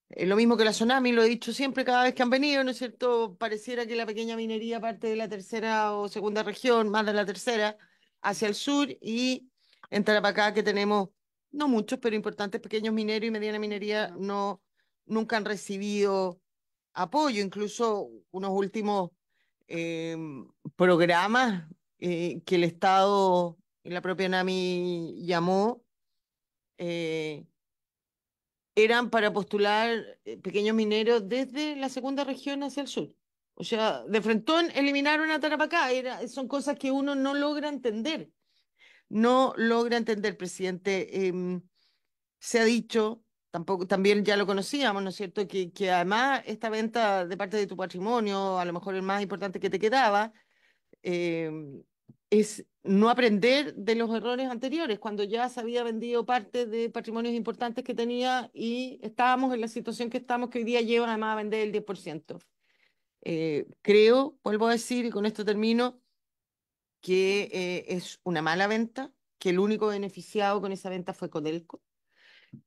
Lo mismo que la Tsunami, lo he dicho siempre cada vez que han venido, ¿no es cierto? Pareciera que la pequeña minería parte de la tercera o segunda región, más de la tercera, hacia el sur, y en Tarapacá, que tenemos no muchos, pero importantes pequeños mineros y mediana minería, no, nunca han recibido apoyo, incluso unos últimos programas que el Estado y la propia NAMI llamó. eh, Eran para postular pequeños mineros desde la segunda región hacia el sur. O sea, de frentón eliminaron a Tarapacá. Son cosas que uno no logra entender. No logra entender, presidente. Se ha dicho, tampoco, también ya lo conocíamos, ¿no es cierto?, que además esta venta de parte de tu patrimonio, a lo mejor el más importante que te quedaba, eh, es no aprender de los errores anteriores, cuando ya se había vendido parte de patrimonios importantes que tenía y estábamos en la situación que estamos, que hoy día llevan además a vender el 10%. Creo, vuelvo a decir, y con esto termino, que es una mala venta, que el único beneficiado con esa venta fue Codelco,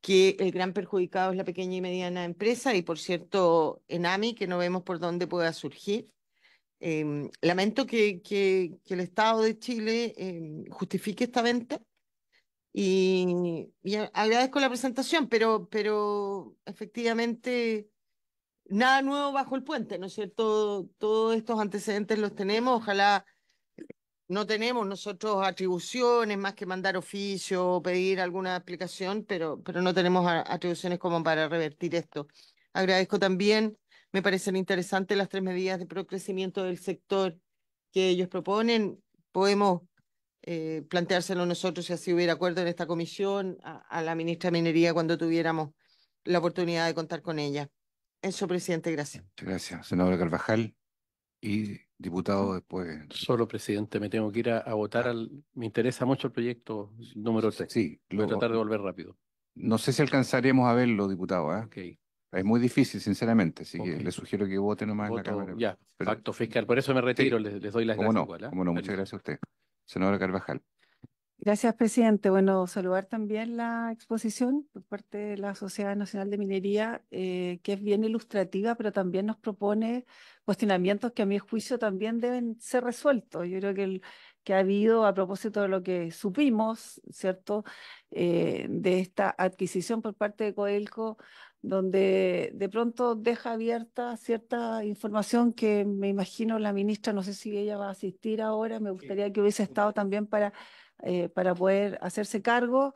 que el gran perjudicado es la pequeña y mediana empresa y, por cierto, Enami, que no vemos por dónde pueda surgir. Lamento que el Estado de Chile justifique esta venta y agradezco la presentación, pero efectivamente nada nuevo bajo el puente, ¿no es cierto? Todos estos antecedentes los tenemos, ojalá no tenemos nosotros atribuciones más que mandar oficio o pedir alguna explicación, pero no tenemos atribuciones como para revertir esto. Agradezco también, me parecen interesantes las 3 medidas de procrecimiento del sector que ellos proponen. Podemos planteárselo nosotros si así hubiera acuerdo en esta comisión a la ministra de Minería cuando tuviéramos la oportunidad de contar con ella. Eso, presidente, gracias. Muchas gracias, senadora Carvajal y diputado después. Solo, presidente, me tengo que ir a votar. Me interesa mucho el proyecto número 3. Sí, Voy a tratar de volver rápido. no sé si alcanzaremos a verlo, diputado, ¿eh? Ok, Es muy difícil, sinceramente, así que ok. le sugiero que vote nomás en la Voto Cámara. ya, Pero, pacto fiscal. Por eso me retiro, sí, les doy las cómo gracias no, igual, ¿ah? cómo no, muchas Permiso. gracias a usted. Senadora Carvajal. Gracias, presidente. Bueno, saludar también la exposición por parte de la Sociedad Nacional de Minería, que es bien ilustrativa, pero también nos propone cuestionamientos que a mi juicio también deben ser resueltos. Yo creo que ha habido, a propósito de lo que supimos, ¿cierto?, de esta adquisición por parte de Codelco, donde de pronto deja abierta cierta información que me imagino la ministra, no sé si ella va a asistir ahora, me gustaría que hubiese estado también para poder hacerse cargo,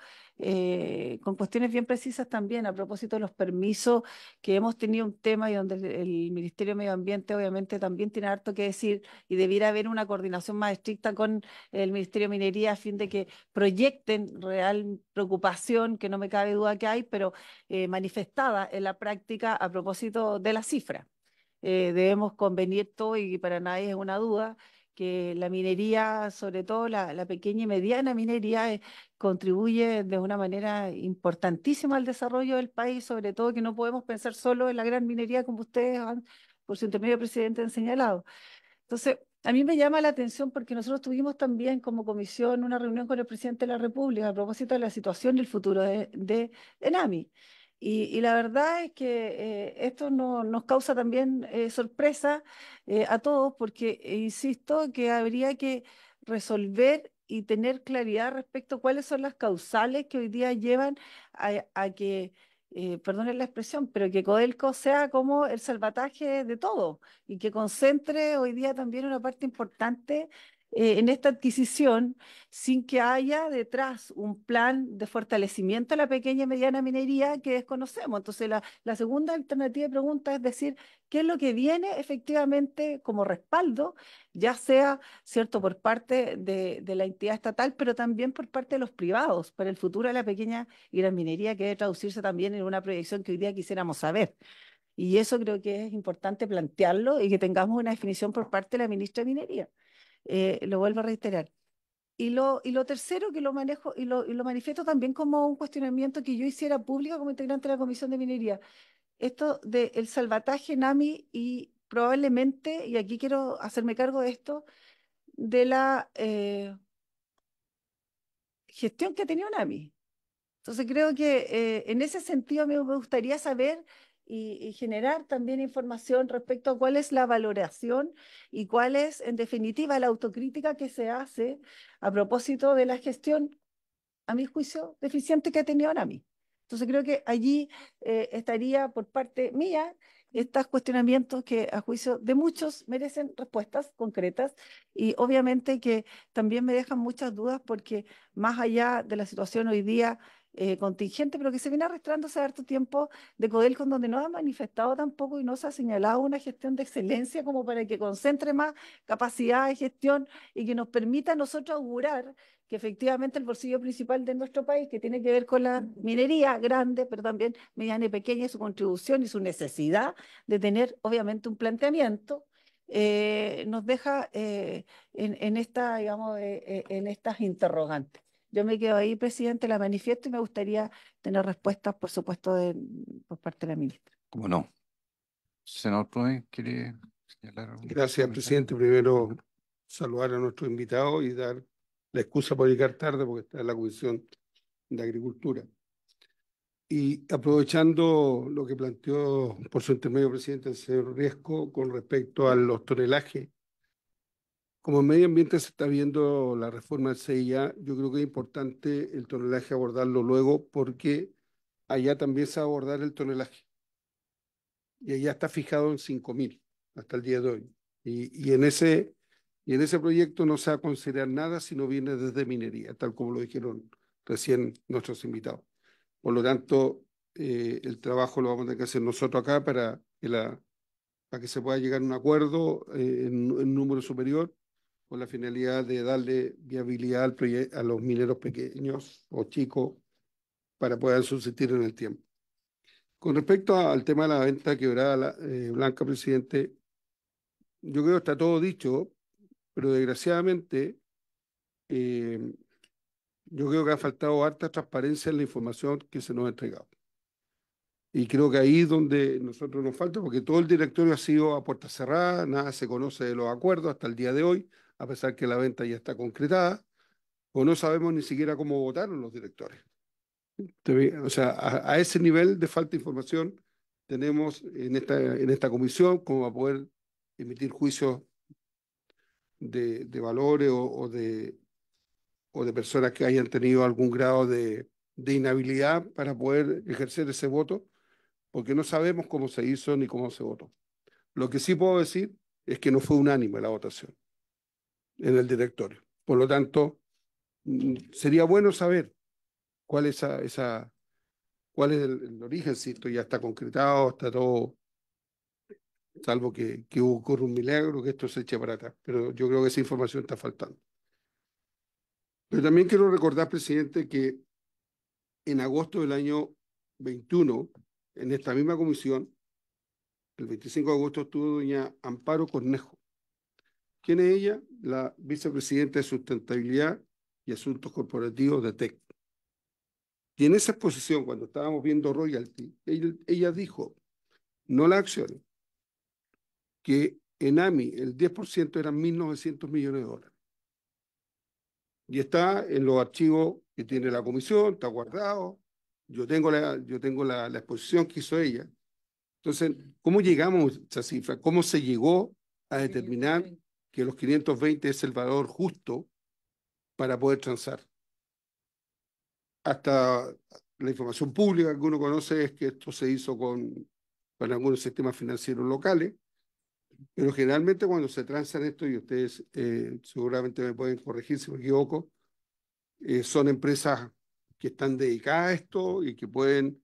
con cuestiones bien precisas también, a propósito de los permisos, que hemos tenido un tema y donde el Ministerio de Medio Ambiente obviamente también tiene harto que decir y debiera haber una coordinación más estricta con el Ministerio de Minería a fin de que proyecten real preocupación, que no me cabe duda que hay, pero manifestada en la práctica a propósito de la cifra. Debemos convenir todo y para nadie es una duda que la minería, sobre todo la pequeña y mediana minería, contribuye de una manera importantísima al desarrollo del país, sobre todo que no podemos pensar solo en la gran minería como ustedes por su intermedio, presidente, han señalado. Entonces, a mí me llama la atención porque nosotros tuvimos también como comisión una reunión con el presidente de la República a propósito de la situación y el futuro de ENAMI. Y la verdad es que esto nos causa también sorpresa a todos porque insisto que habría que resolver y tener claridad respecto a cuáles son las causales que hoy día llevan a que, perdonen la expresión, pero que Codelco sea como el salvataje de todo y que concentre hoy día también una parte importante en esta adquisición sin que haya detrás un plan de fortalecimiento a la pequeña y mediana minería que desconocemos. Entonces, la segunda alternativa de pregunta es decir, ¿qué es lo que viene efectivamente como respaldo, ya sea, cierto, por parte de la entidad estatal, pero también por parte de los privados, para el futuro de la pequeña y gran minería, que debe traducirse también en una proyección que hoy día quisiéramos saber? Y eso creo que es importante plantearlo y que tengamos una definición por parte de la ministra de Minería. Lo vuelvo a reiterar. Y lo tercero que lo manejo y lo manifiesto también como un cuestionamiento que yo hiciera público como integrante de la Comisión de Minería. Esto del salvataje NAMI y probablemente, y aquí quiero hacerme cargo de esto, de la gestión que ha tenido NAMI. Entonces creo que en ese sentido me gustaría saber y generar también información respecto a cuál es la valoración y cuál es, en definitiva, la autocrítica que se hace a propósito de la gestión, a mi juicio, deficiente que ha tenido ANAMI. Entonces creo que allí estaría por parte mía estos cuestionamientos que a juicio de muchos merecen respuestas concretas y obviamente que también me dejan muchas dudas porque más allá de la situación hoy día contingente, pero que se viene arrastrando hace harto tiempo de Codelco, donde no ha manifestado tampoco y no se ha señalado una gestión de excelencia como para que concentre más capacidad de gestión y que nos permita a nosotros augurar que efectivamente el bolsillo principal de nuestro país, que tiene que ver con la minería grande, pero también mediana y pequeña, y su contribución y su necesidad de tener, obviamente, un planteamiento, nos deja en esta, digamos, en estas interrogantes. Yo me quedo ahí, presidente, la manifiesto y me gustaría tener respuestas, por supuesto, por parte de la ministra. ¿Cómo no? Senador Proen, ¿quiere señalar algo? Gracias, presidente. Primero, saludar a nuestro invitado y dar la excusa por llegar tarde porque está en la Comisión de Agricultura. Y aprovechando lo que planteó por su intermedio, presidente, el señor Riesco, con respecto a los tonelajes, como en medio ambiente se está viendo la reforma del CIA, yo creo que es importante el tonelaje abordarlo luego porque allá también se va a abordar el tonelaje. Y allá está fijado en 5.000 hasta el día de hoy. Y en ese proyecto no se va a considerar nada si no viene desde minería, tal como lo dijeron recién nuestros invitados. Por lo tanto, el trabajo lo vamos a tener que hacer nosotros acá para que se pueda llegar a un acuerdo en número superior con la finalidad de darle viabilidad a los mineros pequeños o chicos para poder subsistir en el tiempo. Con respecto al tema de la venta quebrada blanca, presidente, yo creo que está todo dicho, pero desgraciadamente yo creo que ha faltado harta transparencia en la información que se nos ha entregado. Y creo que ahí es donde nosotros nos falta, porque todo el directorio ha sido a puerta cerrada, nada se conoce de los acuerdos hasta el día de hoy, a pesar que la venta ya está concretada, o no sabemos ni siquiera cómo votaron los directores. O sea, a ese nivel de falta de información tenemos en esta comisión como para poder emitir juicios de valores o de personas que hayan tenido algún grado de inhabilidad para poder ejercer ese voto, porque no sabemos cómo se hizo ni cómo se votó. Lo que sí puedo decir es que no fue unánime la votación en el directorio. Por lo tanto, sería bueno saber cuál es cuál es el origen, si esto ya está concretado, está todo, salvo que ocurra un milagro, que esto se eche para atrás. Pero yo creo que esa información está faltando. Pero también quiero recordar, presidente, que en agosto del año 21, en esta misma comisión, el 25 de agosto, estuvo doña Amparo Cornejo. ¿Quién es ella? La vicepresidenta de Sustentabilidad y Asuntos Corporativos de TEC. Y en esa exposición, cuando estábamos viendo royalty, ella dijo, no las acciones, que en AMI el 10% eran 1.900 millones de dólares. Y está en los archivos que tiene la comisión, está guardado. Yo tengo la exposición que hizo ella. Entonces, ¿cómo llegamos a esa cifra? ¿Cómo se llegó a determinar que los 520 es el valor justo para poder transar? Hasta la información pública que uno conoce es que esto se hizo con algunos sistemas financieros locales, pero generalmente cuando se transan esto, y ustedes seguramente me pueden corregir si me equivoco, son empresas que están dedicadas a esto y que pueden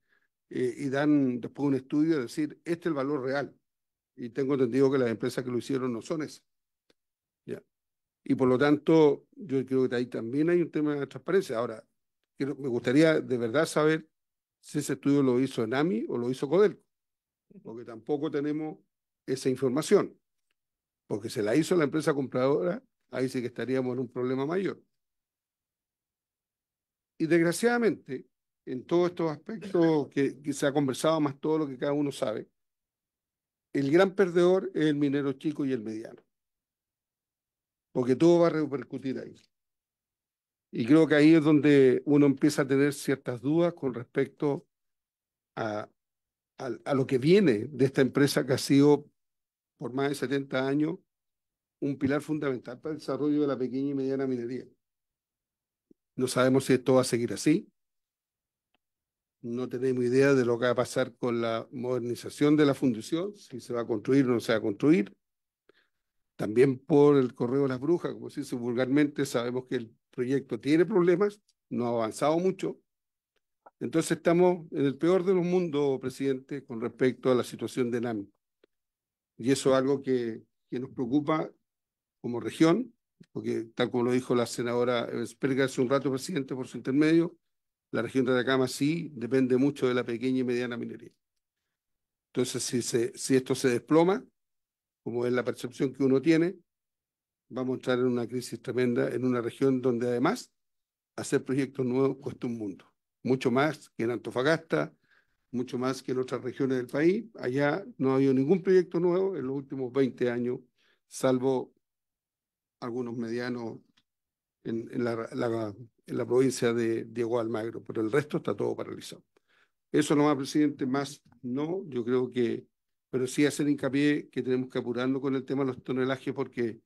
y dan después un estudio de decir, este es el valor real. Y tengo entendido que las empresas que lo hicieron no son esas. ¿Ya? Y por lo tanto, yo creo que ahí también hay un tema de transparencia. Ahora, me gustaría de verdad saber si ese estudio lo hizo ENAMI o lo hizo Codelco, porque tampoco tenemos esa información. Porque se la hizo la empresa compradora, ahí sí que estaríamos en un problema mayor. Y desgraciadamente, en todos estos aspectos que se ha conversado, más todo lo que cada uno sabe, el gran perdedor es el minero chico y el mediano. Porque todo va a repercutir ahí. Y creo que ahí es donde uno empieza a tener ciertas dudas con respecto a a lo que viene de esta empresa que ha sido por más de 70 años un pilar fundamental para el desarrollo de la pequeña y mediana minería. No sabemos si esto va a seguir así. No tenemos idea de lo que va a pasar con la modernización de la fundición, si se va a construir o no se va a construir. También por el Correo de las Brujas, como se dice vulgarmente, sabemos que el proyecto tiene problemas, no ha avanzado mucho. Entonces estamos en el peor de los mundos, presidente, con respecto a la situación de ENAMI. Y eso es algo que nos preocupa como región, porque tal como lo dijo la senadora Spersger hace un rato, presidente, por su intermedio, la región de Atacama sí depende mucho de la pequeña y mediana minería. Entonces, si esto se desploma, como es la percepción que uno tiene, vamos a entrar en una crisis tremenda en una región donde además hacer proyectos nuevos cuesta un mundo. Mucho más que en Antofagasta, mucho más que en otras regiones del país. Allá no ha habido ningún proyecto nuevo en los últimos 20 años, salvo algunos medianos en la provincia de Diego Almagro, pero el resto está todo paralizado. Eso nomás, presidente, más no, yo creo que, pero sí hacer hincapié que tenemos que apurarnos con el tema de los tonelajes porque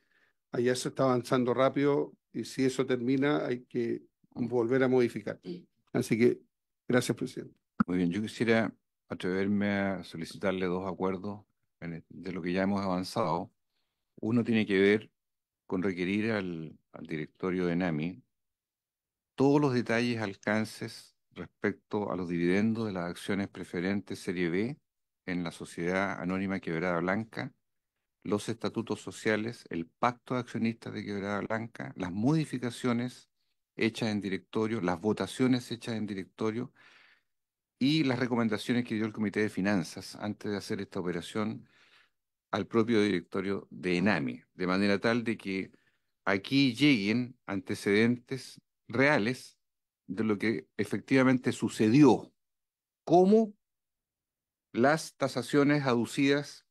allá se está avanzando rápido y si eso termina hay que volver a modificar. Así que, gracias, presidente. Muy bien, yo quisiera atreverme a solicitarle dos acuerdos de lo que ya hemos avanzado. Uno tiene que ver con requerir al directorio de ENAMI todos los detalles, alcances respecto a los dividendos de las acciones preferentes Serie B en la Sociedad Anónima Quebrada Blanca, los estatutos sociales, el pacto de accionistas de Quebrada Blanca, las modificaciones hechas en directorio, las votaciones hechas en directorio y las recomendaciones que dio el Comité de Finanzas antes de hacer esta operación al propio directorio de ENAMI, de manera tal de que aquí lleguen antecedentes reales de lo que efectivamente sucedió, como las tasaciones aducidas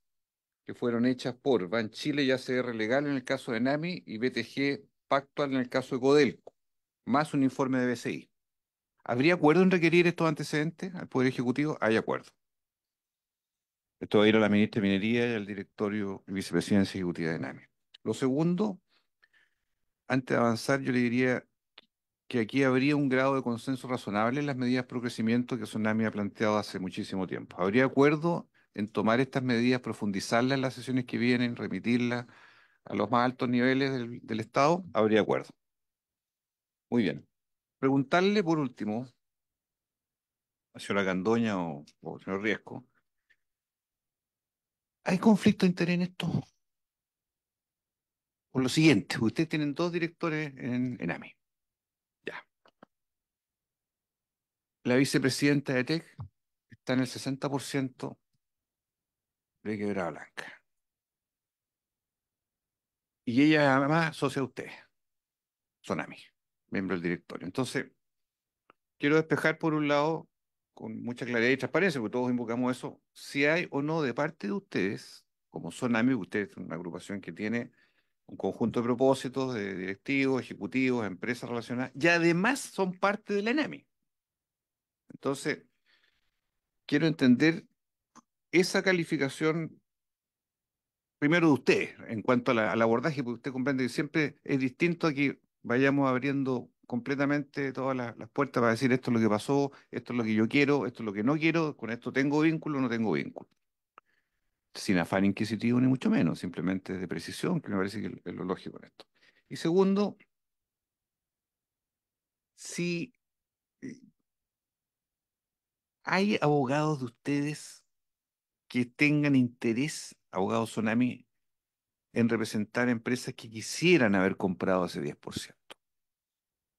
que fueron hechas por Banchile y ACR Legal en el caso de ENAMI y BTG Pactual en el caso de Codelco, más un informe de BCI. ¿Habría acuerdo en requerir estos antecedentes al Poder Ejecutivo? Hay acuerdo. Esto va a ir a la ministra de Minería y al directorio y vicepresidencia ejecutiva de ENAMI. Lo segundo, antes de avanzar, yo le diría que aquí habría un grado de consenso razonable en las medidas pro crecimiento que Tsunami ha planteado hace muchísimo tiempo. ¿Habría acuerdo en tomar estas medidas, profundizarlas en las sesiones que vienen, remitirlas a los más altos niveles del Estado? Habría acuerdo. Muy bien. Preguntarle por último, a señora Candoña o señor Riesco, ¿hay conflicto de interés en esto? Por lo siguiente, ustedes tienen dos directores en ENAMI. Ya. La vicepresidenta de TEC está en el 60% de Quebrada Blanca. Y ella además socia de ustedes, Sonami, miembro del directorio. Entonces, quiero despejar por un lado, con mucha claridad y transparencia, porque todos invocamos eso, si hay o no de parte de ustedes, como Sonami, ustedes son una agrupación que tiene un conjunto de propósitos de directivos, ejecutivos, empresas relacionadas, y además son parte de la ENAMI. Entonces, quiero entender esa calificación primero de usted, en cuanto al abordaje, porque usted comprende que siempre es distinto a que vayamos abriendo completamente todas las puertas para decir esto es lo que pasó, esto es lo que yo quiero, esto es lo que no quiero, con esto tengo vínculo o no tengo vínculo. Sin afán inquisitivo ni mucho menos, simplemente de precisión, que me parece que es lo lógico en esto. Y segundo, si hay abogados de ustedes que tengan interés, abogados Sonami, en representar empresas que quisieran haber comprado ese 10%,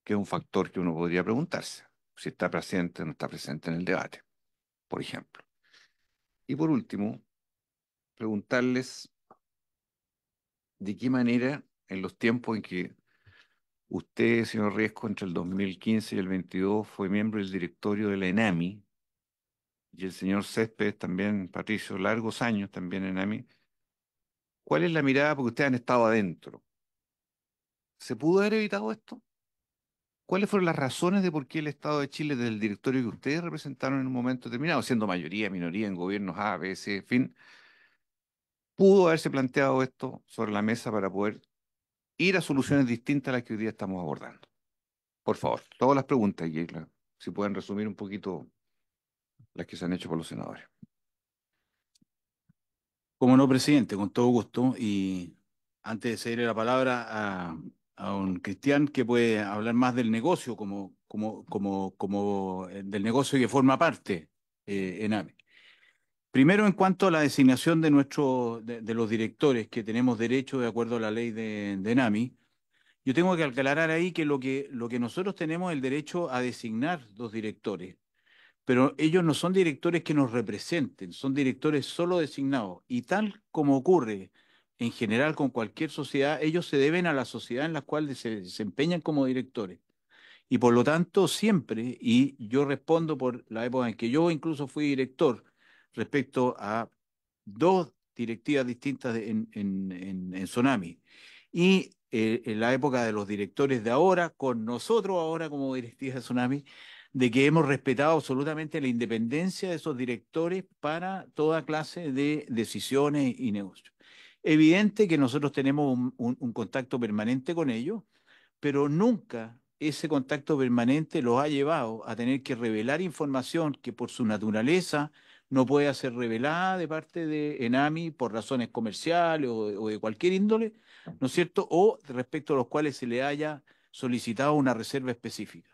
que es un factor que uno podría preguntarse, si está presente o no está presente en el debate, por ejemplo. Y por último, preguntarles de qué manera, en los tiempos en que usted, señor Riesco, entre el 2015 y el 22 fue miembro del directorio de la ENAMI, y el señor Céspedes también, Patricio, largos años también en ENAMI, ¿cuál es la mirada? Porque ustedes han estado adentro. ¿Se pudo haber evitado esto? ¿Cuáles fueron las razones de por qué el Estado de Chile, desde el directorio que ustedes representaron en un momento determinado, siendo mayoría, minoría en gobiernos A, B, C, en fin, pudo haberse planteado esto sobre la mesa para poder ir a soluciones distintas a las que hoy día estamos abordando? Por favor, todas las preguntas, y si pueden resumir un poquito las que se han hecho por los senadores. Como no, presidente, con todo gusto. Y antes de cederle la palabra a un Cristian que puede hablar más del negocio, del negocio que forma parte ENAMI. Primero, en cuanto a la designación de los directores que tenemos derecho de acuerdo a la ley de ENAMI, yo tengo que aclarar ahí que lo que nosotros tenemos el derecho a designar dos directores, pero ellos no son directores que nos representen, son directores solo designados. Y tal como ocurre en general con cualquier sociedad, ellos se deben a la sociedad en la cual se desempeñan como directores. Y por lo tanto, siempre, y yo respondo por la época en que yo incluso fui director respecto a dos directivas distintas en Sonami. Y en la época de los directores de ahora, con nosotros ahora como directivas de Sonami, de que hemos respetado absolutamente la independencia de esos directores para toda clase de decisiones y negocios. Evidente que nosotros tenemos un contacto permanente con ellos, pero nunca ese contacto permanente los ha llevado a tener que revelar información que por su naturaleza no puede ser revelada de parte de ENAMI por razones comerciales o de cualquier índole, ¿no es cierto? O respecto a los cuales se le haya solicitado una reserva específica.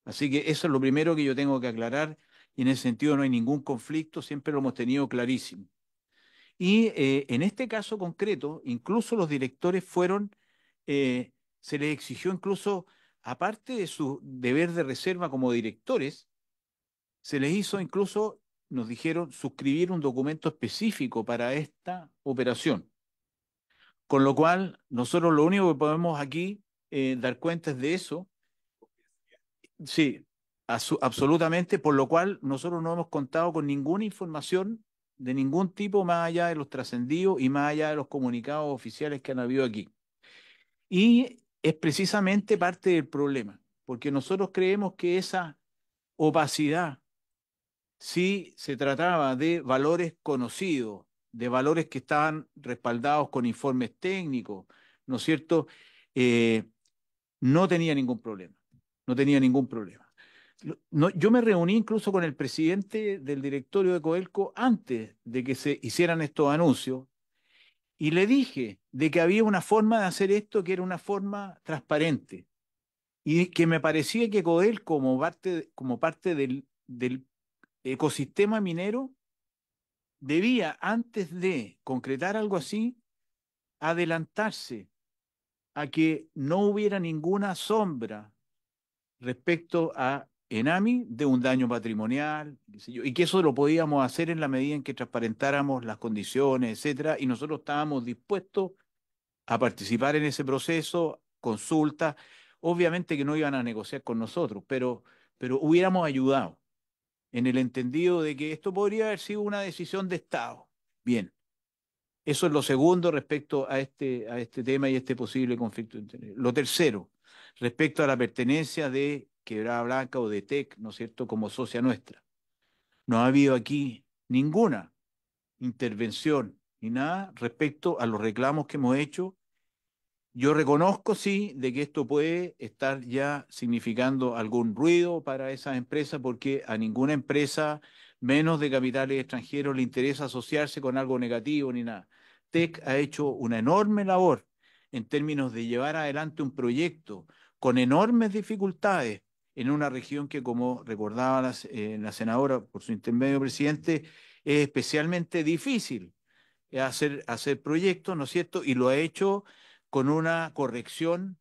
Así que eso es lo primero que yo tengo que aclarar y en ese sentido no hay ningún conflicto, siempre lo hemos tenido clarísimo. Y en este caso concreto, incluso los directores se les exigió incluso, aparte de su deber de reserva como directores, se les hizo incluso, nos dijeron, suscribir un documento específico para esta operación. Con lo cual, nosotros lo único que podemos aquí dar cuenta es de eso. Sí, absolutamente, por lo cual nosotros no hemos contado con ninguna información de ningún tipo más allá de los trascendidos y más allá de los comunicados oficiales que han habido aquí. Y es precisamente parte del problema, porque nosotros creemos que esa opacidad, si se trataba de valores conocidos, de valores que estaban respaldados con informes técnicos, ¿no es cierto? No tenía ningún problema, no tenía ningún problema. No, yo me reuní incluso con el presidente del directorio de Codelco antes de que se hicieran estos anuncios y le dije de que había una forma de hacer esto que era una forma transparente y que me parecía que Codelco como parte del ecosistema minero debía, antes de concretar algo así, adelantarse a que no hubiera ninguna sombra respecto a ENAMI de un daño patrimonial, qué sé yo, y que eso lo podíamos hacer en la medida en que transparentáramos las condiciones, etcétera, y nosotros estábamos dispuestos a participar en ese proceso, consulta, obviamente que no iban a negociar con nosotros, pero hubiéramos ayudado en el entendido de que esto podría haber sido una decisión de Estado. Bien, eso es lo segundo respecto a este tema y este posible conflicto de interés. Lo tercero, respecto a la pertenencia de Quebrada Blanca o de TEC, ¿no es cierto?, como socia nuestra. No ha habido aquí ninguna intervención ni nada respecto a los reclamos que hemos hecho. Yo reconozco, sí, de que esto puede estar ya significando algún ruido para esas empresas, porque a ninguna empresa, menos de capitales extranjeros, le interesa asociarse con algo negativo ni nada. TEC ha hecho una enorme labor en términos de llevar adelante un proyecto con enormes dificultades en una región que, como recordaba la senadora por su intermedio, presidente, es especialmente difícil hacer proyectos, ¿no es cierto? Y lo ha hecho con una corrección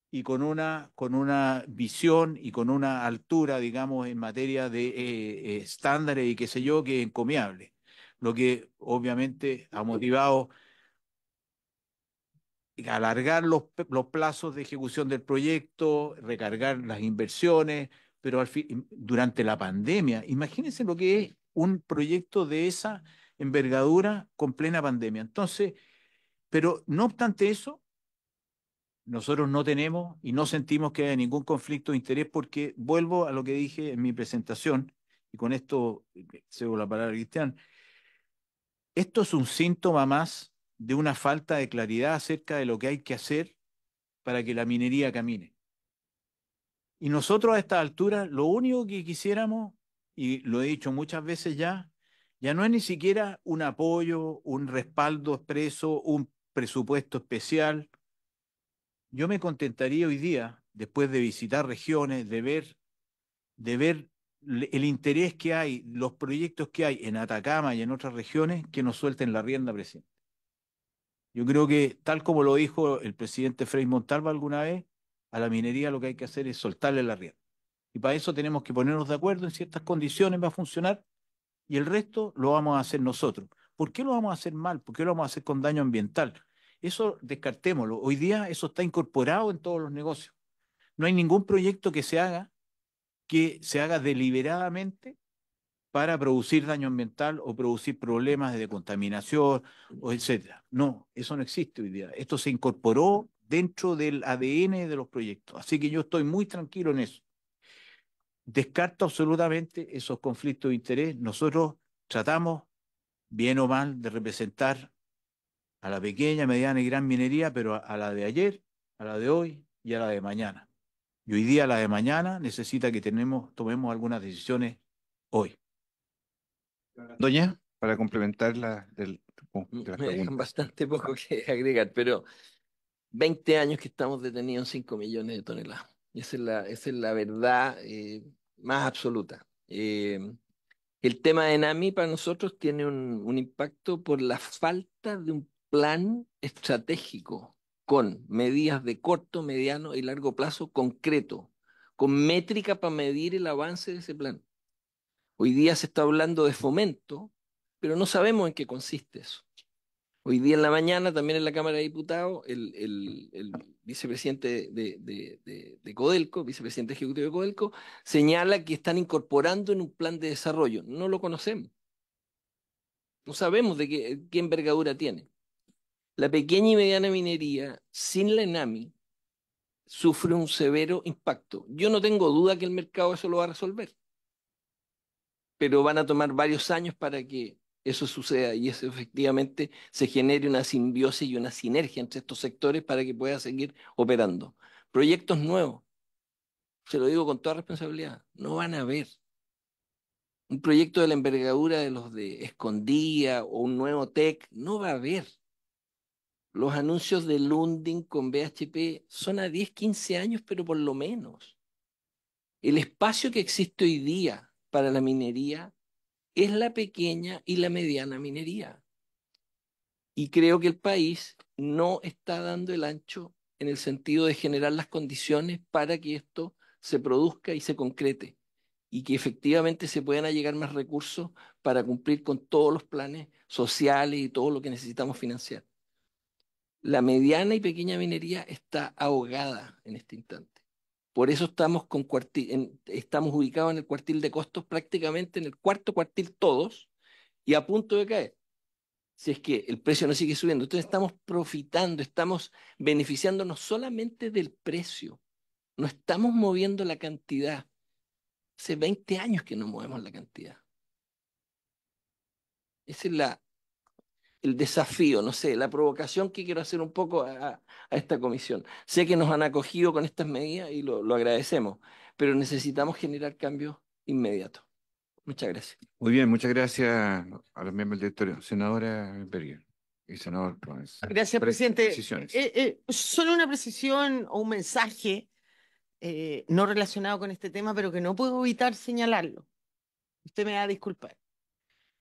y con una visión y con una altura, digamos, en materia de estándares y qué sé yo, que es encomiable. Lo que obviamente ha motivado alargar los plazos de ejecución del proyecto, recargar las inversiones, pero durante la pandemia, imagínense lo que es un proyecto de esa envergadura con plena pandemia. Entonces, pero no obstante eso, nosotros no tenemos y no sentimos que haya ningún conflicto de interés porque vuelvo a lo que dije en mi presentación, y con esto cedo la palabra a Cristian. Esto es un síntoma más de una falta de claridad acerca de lo que hay que hacer para que la minería camine. Y nosotros a esta altura lo único que quisiéramos, y lo he dicho muchas veces ya, ya no es ni siquiera un apoyo, un respaldo expreso, un presupuesto especial. Yo me contentaría hoy día, después de visitar regiones, de ver el interés que hay, los proyectos que hay en Atacama y en otras regiones, que nos suelten la rienda, presidente. Yo creo que, tal como lo dijo el presidente Frei Montalva alguna vez, a la minería lo que hay que hacer es soltarle la rienda. Y para eso tenemos que ponernos de acuerdo en ciertas condiciones, va a funcionar, y el resto lo vamos a hacer nosotros. ¿Por qué lo vamos a hacer mal? ¿Por qué lo vamos a hacer con daño ambiental? Eso descartémoslo. Hoy día eso está incorporado en todos los negocios. No hay ningún proyecto que se haga deliberadamente para producir daño ambiental o producir problemas de contaminación, o etcétera. No, eso no existe hoy día. Esto se incorporó dentro del ADN de los proyectos. Así que yo estoy muy tranquilo en eso. Descarto absolutamente esos conflictos de interés. Nosotros tratamos, bien o mal, de representar a la pequeña, mediana y gran minería, pero a la de ayer, a la de hoy y a la de mañana. Y hoy día la de mañana necesita que tomemos algunas decisiones hoy. Doña, para complementar de las Me dejan preguntas. bastante poco que agregar, pero 20 años que estamos detenidos en 5 millones de toneladas. Y esa es la verdad más absoluta. El tema de NAMI para nosotros tiene un impacto por la falta de un plan estratégico con medidas de corto, mediano y largo plazo concreto, con métrica para medir el avance de ese plan. Hoy día se está hablando de fomento, pero no sabemos en qué consiste eso. Hoy día en la mañana, también en la Cámara de Diputados, el vicepresidente de Codelco, vicepresidente ejecutivo de Codelco, señala que están incorporando en un plan de desarrollo. No lo conocemos. No sabemos de qué envergadura tiene. La pequeña y mediana minería, sin la ENAMI, sufre un severo impacto. Yo no tengo duda que el mercado eso lo va a resolver, pero van a tomar varios años para que eso suceda y eso efectivamente se genere una simbiosis y una sinergia entre estos sectores para que pueda seguir operando. Proyectos nuevos, se lo digo con toda responsabilidad, no van a haber. Un proyecto de la envergadura de los de Escondida o un nuevo TEC, no va a haber. Los anuncios de Lundin con BHP son a 10, 15 años, pero por lo menos. El espacio que existe hoy día para la minería es la pequeña y la mediana minería. Y creo que el país no está dando el ancho en el sentido de generar las condiciones para que esto se produzca y se concrete y que efectivamente se puedan allegar más recursos para cumplir con todos los planes sociales y todo lo que necesitamos financiar. La mediana y pequeña minería está ahogada en este instante. Por eso estamos ubicados en el cuartil de costos, prácticamente en el cuarto cuartil todos, y a punto de caer, si es que el precio no sigue subiendo. Entonces estamos profitando, estamos beneficiándonos solamente del precio. No estamos moviendo la cantidad. Hace 20 años que no movemos la cantidad. Ese es el desafío, no sé, la provocación que quiero hacer un poco a esta comisión. Sé que nos han acogido con estas medidas y lo agradecemos, pero necesitamos generar cambios inmediatos. Muchas gracias. Muy bien, muchas gracias a los miembros del directorio. Senadora Berger y senador Provence. Gracias, presidente. Precisiones. Solo una precisión o un mensaje no relacionado con este tema, pero que no puedo evitar señalarlo. Usted me va a disculpar.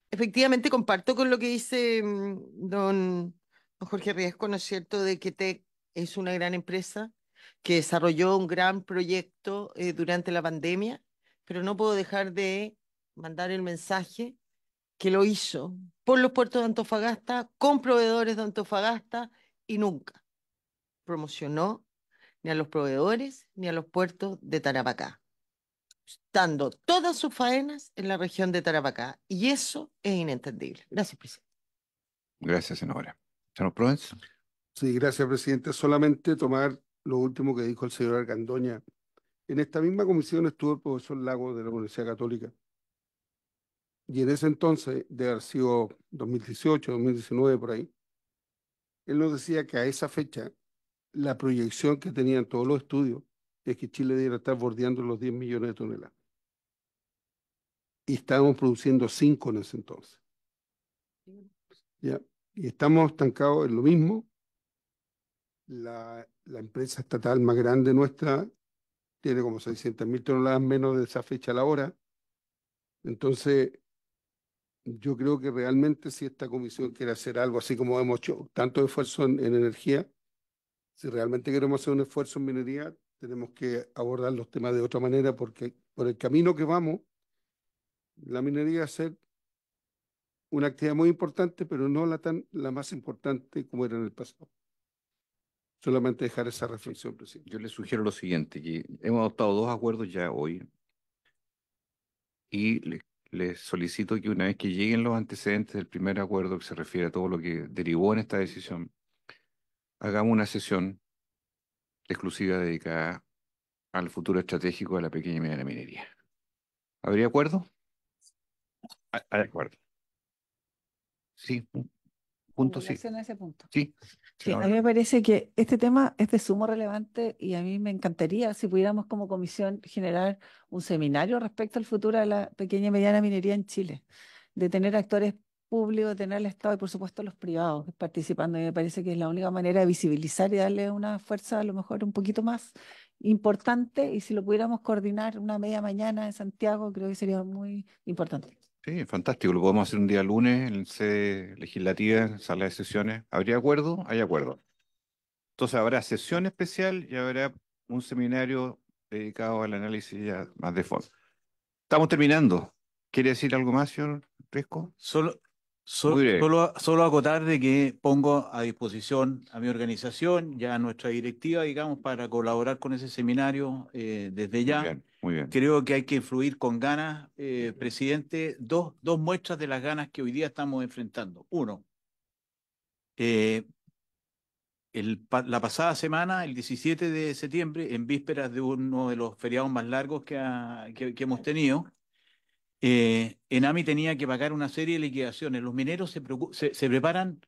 Efectivamente, comparto con lo que dice don Jorge Riesco, ¿no es cierto?, de que TEC es una gran empresa que desarrolló un gran proyecto durante la pandemia, pero no puedo dejar de mandar el mensaje que lo hizo por los puertos de Antofagasta, con proveedores de Antofagasta, y nunca promocionó ni a los proveedores ni a los puertos de Tarapacá, dando todas sus faenas en la región de Tarapacá. Y eso es inentendible. Gracias, presidente. Gracias, senadora. Senador Provence. Sí, gracias, presidente. Solamente tomar lo último que dijo el señor Argandoña. En esta misma comisión estuvo el profesor Lago de la Universidad Católica. Y en ese entonces, de haber sido 2018, 2019, por ahí, él nos decía que a esa fecha, la proyección que tenían todos los estudios es que Chile debiera estar bordeando los 10 millones de toneladas. Y estábamos produciendo 5 en ese entonces. ¿Ya? Y estamos estancados en lo mismo. La empresa estatal más grande nuestra tiene como 600.000 toneladas menos de esa fecha a la hora. Entonces, yo creo que realmente si esta comisión quiere hacer algo así como hemos hecho tanto esfuerzo en energía, si realmente queremos hacer un esfuerzo en minería, tenemos que abordar los temas de otra manera porque por el camino que vamos, la minería va a ser una actividad muy importante, pero no la más importante como era en el pasado. Solamente dejar esa reflexión, presidente. Yo le sugiero lo siguiente, que hemos adoptado 2 acuerdos ya hoy y les solicito que una vez que lleguen los antecedentes del primer acuerdo que se refiere a todo lo que derivó en esta decisión, hagamos una sesión exclusiva dedicada al futuro estratégico de la pequeña y mediana minería. ¿Habría acuerdo? Hay acuerdo. Sí, Con punto sí. relación a ese punto. Sí, Sí, a senadora. mí me parece que este tema es de sumo relevante y a mí me encantaría si pudiéramos como comisión generar un seminario respecto al futuro de la pequeña y mediana minería en Chile, de tener actores públicos, de tener al Estado y por supuesto los privados participando. Y me parece que es la única manera de visibilizar y darle una fuerza a lo mejor un poquito más importante y si lo pudiéramos coordinar una media mañana en Santiago, creo que sería muy importante. Sí, fantástico. Lo podemos hacer un día lunes en sede legislativa, en sala de sesiones. ¿Habría acuerdo? Hay acuerdo. Entonces habrá sesión especial y habrá un seminario dedicado al análisis ya más de fondo. Estamos terminando. ¿Quiere decir algo más, señor Riesco? Muy breve. Solo acotar de que pongo a disposición a mi organización, ya a nuestra directiva, digamos, para colaborar con ese seminario desde Muy ya. bien, muy bien. Creo que hay que influir con ganas, presidente, dos muestras de las ganas que hoy día estamos enfrentando. Uno, eh, la pasada semana, el 17 de septiembre, en vísperas de uno de los feriados más largos que hemos tenido, Enami tenía que pagar una serie de liquidaciones. Los mineros se preparan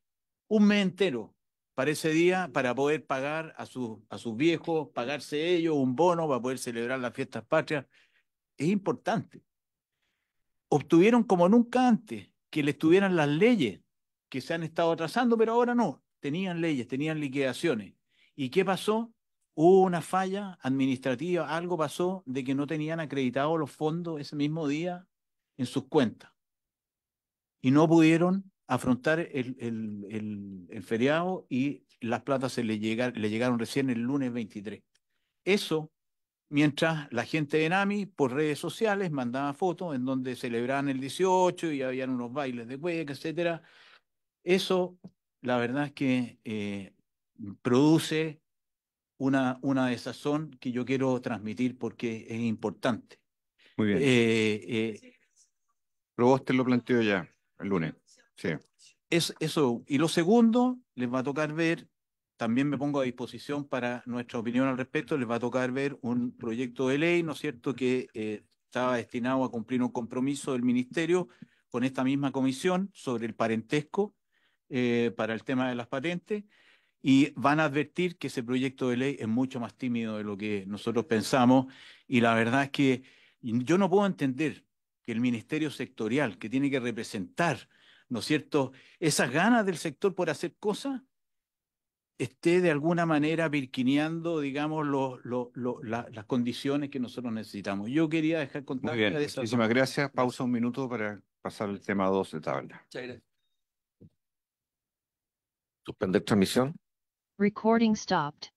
un mes entero para ese día para poder pagar a sus viejos, pagarse ellos un bono para poder celebrar las fiestas patrias. Es importante. Obtuvieron como nunca antes que les tuvieran las leyes que se han estado atrasando, pero ahora no. Tenían leyes, tenían liquidaciones. ¿Y qué pasó? Hubo una falla administrativa, algo pasó de que no tenían acreditados los fondos ese mismo día en sus cuentas y no pudieron afrontar el feriado y las platas le llegaron recién el lunes 23. Eso mientras la gente de NAMI por redes sociales mandaba fotos en donde celebraban el 18 y habían unos bailes de cueca, etcétera. Eso, la verdad es que produce una desazón que yo quiero transmitir porque es importante. Muy bien. Proboste lo planteó ya el lunes. Sí. Eso. Y lo segundo, les va a tocar ver, también me pongo a disposición para nuestra opinión al respecto, les va a tocar ver un proyecto de ley, ¿no es cierto?, que estaba destinado a cumplir un compromiso del Ministerio con esta misma comisión sobre el parentesco para el tema de las patentes. Y van a advertir que ese proyecto de ley es mucho más tímido de lo que nosotros pensamos. Y la verdad es que yo no puedo entender que el ministerio sectorial, que tiene que representar, ¿no es cierto?, esas ganas del sector por hacer cosas, esté de alguna manera virquineando, digamos, las condiciones que nosotros necesitamos. Yo quería dejar Muy constancia bien. de eso. Muchísimas gracias. Pausa un minuto para pasar al tema 2 de tabla. Muchas gracias. Suspender transmisión. Recording stopped.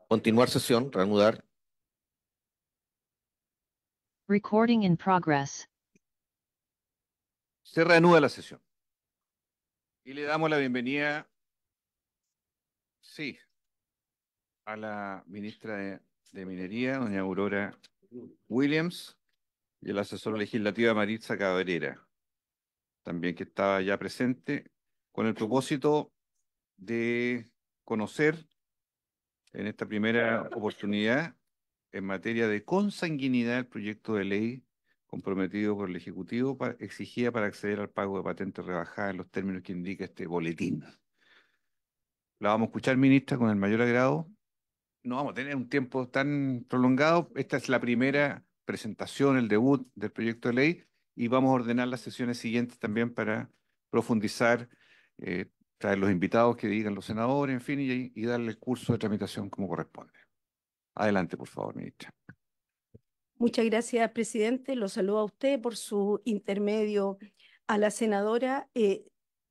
Continuar sesión, reanudar. Recording in progress. Se reanuda la sesión. Y le damos la bienvenida, sí, a la ministra de Minería, doña Aurora Williams, y a la asesora legislativa Maritza Cabrera, también que estaba ya presente, con el propósito de conocer en esta primera oportunidad en materia de consanguinidad el proyecto de ley comprometido por el Ejecutivo exigida para acceder al pago de patentes rebajadas en los términos que indica este boletín. La vamos a escuchar, ministra, con el mayor agrado. No vamos a tener un tiempo tan prolongado. Esta es la primera presentación, el debut del proyecto de ley, y vamos a ordenar las sesiones siguientes también para profundizar, traer los invitados que digan los senadores, en fin, y darle el curso de tramitación como corresponde. Adelante, por favor, ministra. Muchas gracias, presidente. Lo saludo a usted por su intermedio a la senadora.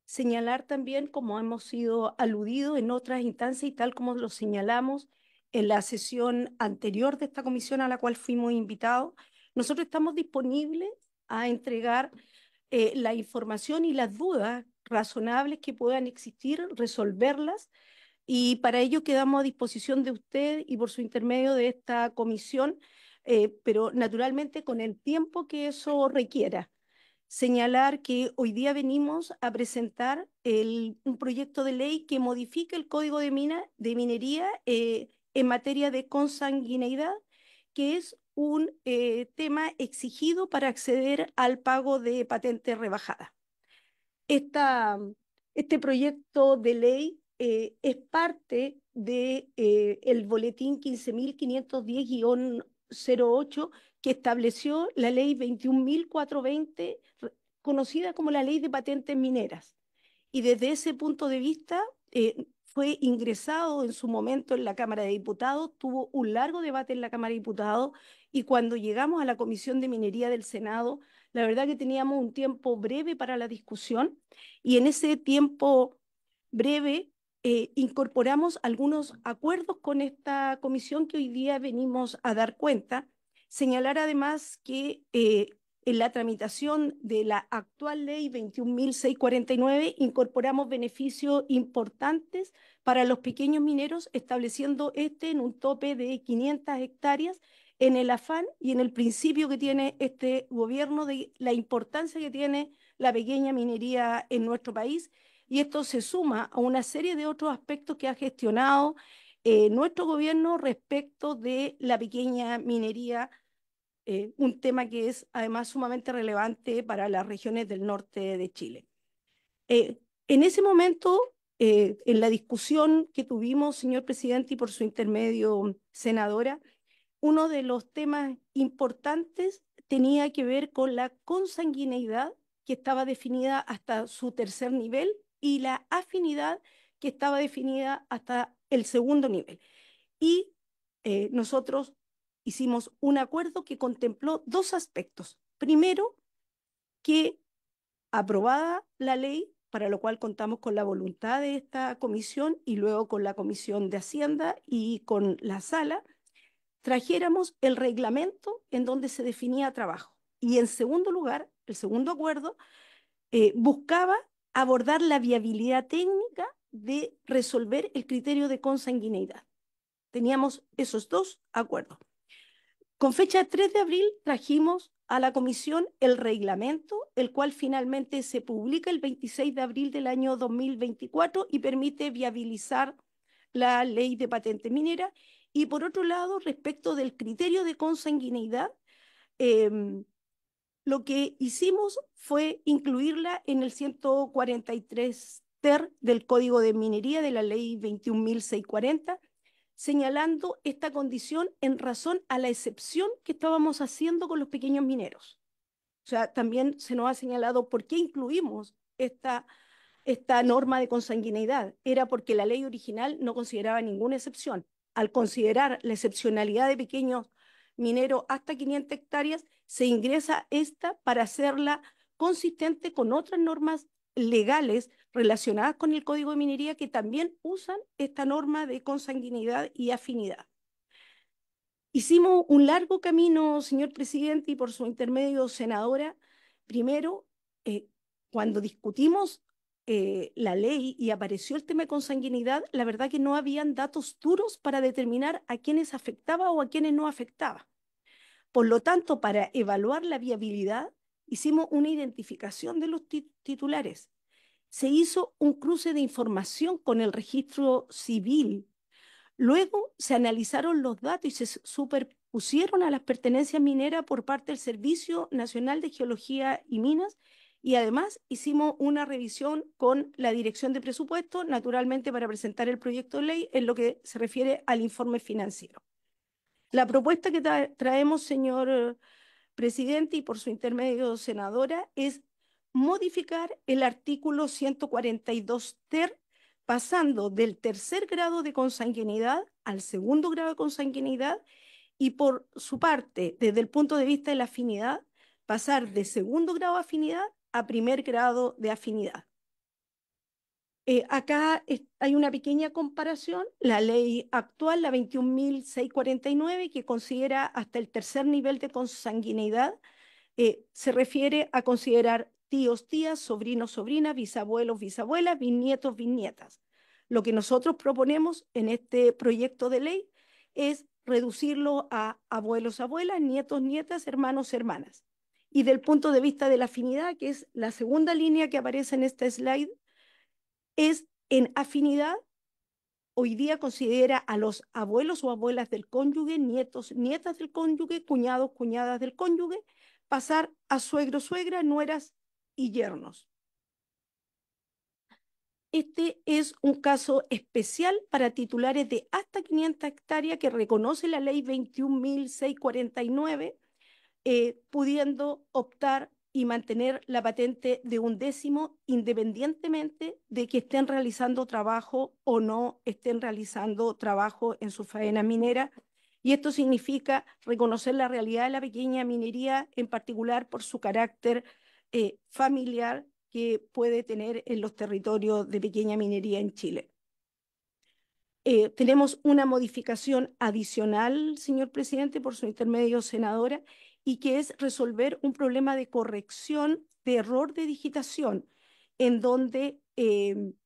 Señalar también, como hemos sido aludidos en otras instancias y tal como lo señalamos en la sesión anterior de esta comisión a la cual fuimos invitados, nosotros estamos disponibles a entregar la información y las dudas razonables que puedan existir, resolverlas, y para ello quedamos a disposición de usted y por su intermedio de esta comisión, pero naturalmente con el tiempo que eso requiera. Señalar que hoy día venimos a presentar un proyecto de ley que modifica el Código de Minería en materia de consanguineidad, que es un tema exigido para acceder al pago de patente rebajada. Este proyecto de ley es parte del boletín 15.510-08 que estableció la ley 21.420, conocida como la ley de patentes mineras. Y desde ese punto de vista fue ingresado en su momento en la Cámara de Diputados, tuvo un largo debate en la Cámara de Diputados, y cuando llegamos a la Comisión de Minería del Senado, la verdad que teníamos un tiempo breve para la discusión, y en ese tiempo breve incorporamos algunos acuerdos con esta comisión que hoy día venimos a dar cuenta. Señalar además que en la tramitación de la actual ley 21.649 incorporamos beneficios importantes para los pequeños mineros, estableciendo en un tope de 500 hectáreas, en el afán y en el principio que tiene este gobierno de la importancia que tiene la pequeña minería en nuestro país. Y esto se suma a una serie de otros aspectos que ha gestionado nuestro gobierno respecto de la pequeña minería, un tema que es además sumamente relevante para las regiones del norte de Chile. En ese momento, en la discusión que tuvimos, señor presidente, y por su intermedio, senadora, uno de los temas importantes tenía que ver con la consanguineidad, que estaba definida hasta su tercer nivel, y la afinidad, que estaba definida hasta el segundo nivel. Y nosotros hicimos un acuerdo que contempló dos aspectos. Primero, que aprobada la ley, para lo cual contamos con la voluntad de esta comisión y luego con la Comisión de Hacienda y con la sala, trajéramos el reglamento en donde se definía trabajo. Y en segundo lugar, el segundo acuerdo buscaba abordar la viabilidad técnica de resolver el criterio de consanguineidad. Teníamos esos dos acuerdos. Con fecha 3 de abril trajimos a la comisión el reglamento, el cual finalmente se publica el 26 de abril del año 2024 y permite viabilizar la ley de patente minera. Y por otro lado, respecto del criterio de consanguineidad, lo que hicimos fue incluirla en el 143 ter del Código de Minería de la ley 21.640, señalando esta condición en razón a la excepción que estábamos haciendo con los pequeños mineros. O sea, también se nos ha señalado por qué incluimos esta norma de consanguineidad. Era porque la ley original no consideraba ninguna excepción. Al considerar la excepcionalidad de pequeños minero hasta 500 hectáreas, se ingresa esta para hacerla consistente con otras normas legales relacionadas con el Código de Minería que también usan esta norma de consanguinidad y afinidad. Hicimos un largo camino, señor presidente, y por su intermedio, senadora. Primero, cuando discutimos la ley y apareció el tema de consanguinidad, la verdad que no habían datos duros para determinar a quiénes afectaba o a quiénes no afectaba. Por lo tanto, para evaluar la viabilidad, hicimos una identificación de los titulares. Se hizo un cruce de información con el registro civil. Luego se analizaron los datos y se superpusieron a las pertenencias mineras por parte del Servicio Nacional de Geología y Minas, y además hicimos una revisión con la Dirección de Presupuesto, naturalmente para presentar el proyecto de ley en lo que se refiere al informe financiero. La propuesta que traemos, señor presidente, y por su intermedio, senadora, es modificar el artículo 142 ter, pasando del tercer grado de consanguinidad al segundo grado de consanguinidad, y por su parte, desde el punto de vista de la afinidad, pasar de segundo grado de afinidad a primer grado de afinidad. Acá hay una pequeña comparación. La ley actual, la 21.649, que considera hasta el tercer nivel de consanguinidad, se refiere a considerar tíos, tías, sobrinos, sobrinas, bisabuelos, bisabuelas, bisnietos, bisnietas. Lo que nosotros proponemos en este proyecto de ley es reducirlo a abuelos, abuelas, nietos, nietas, hermanos, hermanas. Y del punto de vista de la afinidad, que es la segunda línea que aparece en este slide, es en afinidad, hoy día considera a los abuelos o abuelas del cónyuge, nietos, nietas del cónyuge, cuñados, cuñadas del cónyuge, pasar a suegro, suegra, nueras y yernos. Este es un caso especial para titulares de hasta 500 hectáreas que reconoce la ley 21.649, pudiendo optar y mantener la patente de 1/10 independientemente de que estén realizando trabajo o no estén realizando trabajo en su faena minera. Y esto significa reconocer la realidad de la pequeña minería, en particular por su carácter familiar que puede tener en los territorios de pequeña minería en Chile. Tenemos una modificación adicional, señor presidente, por su intermedio, senadora, y que es resolver un problema de corrección de error de digitación, en donde en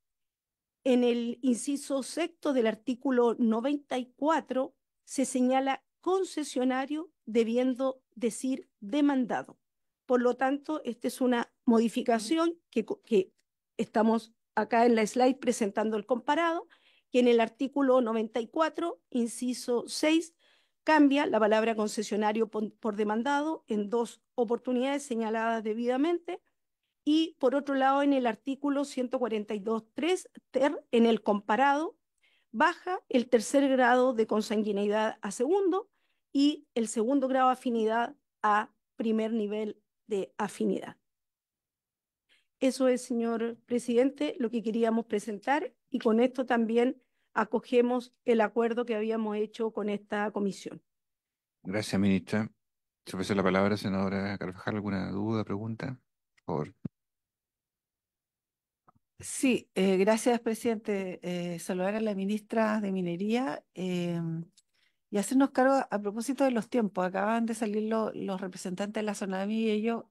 el inciso sexto del artículo 94 se señala concesionario debiendo decir demandado. Por lo tanto, esta es una modificación que estamos acá en la slide presentando el comparado, que en el artículo 94, inciso 6, cambia la palabra concesionario por demandado en 2 oportunidades señaladas debidamente. Y por otro lado, en el artículo 142.3 ter, en el comparado, baja el tercer grado de consanguinidad a segundo y el segundo grado de afinidad a primer nivel de afinidad. Eso es, señor presidente, lo que queríamos presentar, y con esto también acogemos el acuerdo que habíamos hecho con esta comisión. Gracias, ministra. Se ofrece la palabra, senadora Carvajal. ¿Alguna duda, pregunta? Por favor. Sí, gracias, presidente. Saludar a la ministra de Minería y hacernos cargo a propósito de los tiempos. Acaban de salir los representantes de la Sonami y ellos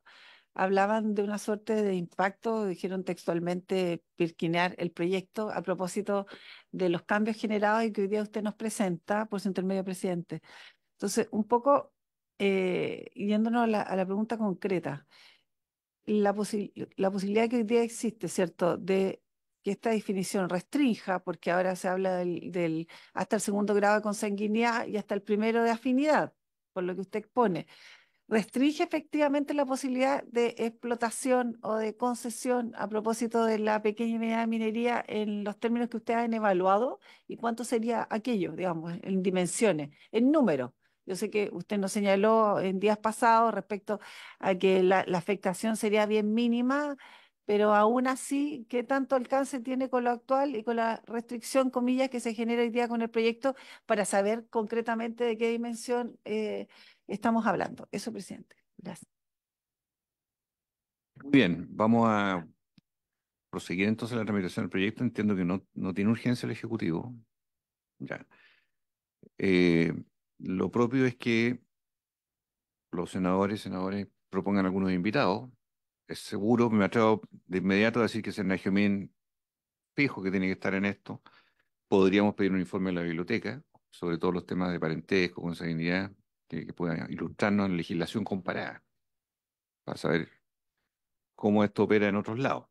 hablaban de una suerte de impacto, dijeron textualmente pirquinear el proyecto a propósito de los cambios generados y que hoy día usted nos presenta por su intermedio, presidente. Entonces, un poco yéndonos a la pregunta concreta, la posibilidad que hoy día existe, ¿cierto?, de que esta definición restrinja, porque ahora se habla del hasta el segundo grado de consanguinidad y hasta el primero de afinidad, por lo que usted expone, restringe efectivamente la posibilidad de explotación o de concesión a propósito de la pequeña y mediana minería en los términos que ustedes han evaluado, y cuánto sería aquello, digamos, en dimensiones, en números. Yo sé que usted nos señaló en días pasados respecto a que la afectación sería bien mínima, pero aún así, ¿qué tanto alcance tiene con lo actual y con la restricción, comillas, que se genera hoy día con el proyecto, para saber concretamente de qué dimensión estamos hablando. Eso, presidente. Gracias. Muy bien, vamos a proseguir entonces la tramitación del proyecto. Entiendo que no tiene urgencia el Ejecutivo. Ya. Eh, lo propio es que los senadores y senadores propongan algunos invitados. Es seguro, me atrevo de inmediato a decir que Sergio Min fijo que tiene que estar en esto. Podríamos pedir un informe a la biblioteca sobre todos los temas de parentesco, consanguinidad, que puedan ilustrarnos en legislación comparada, para saber cómo esto opera en otros lados.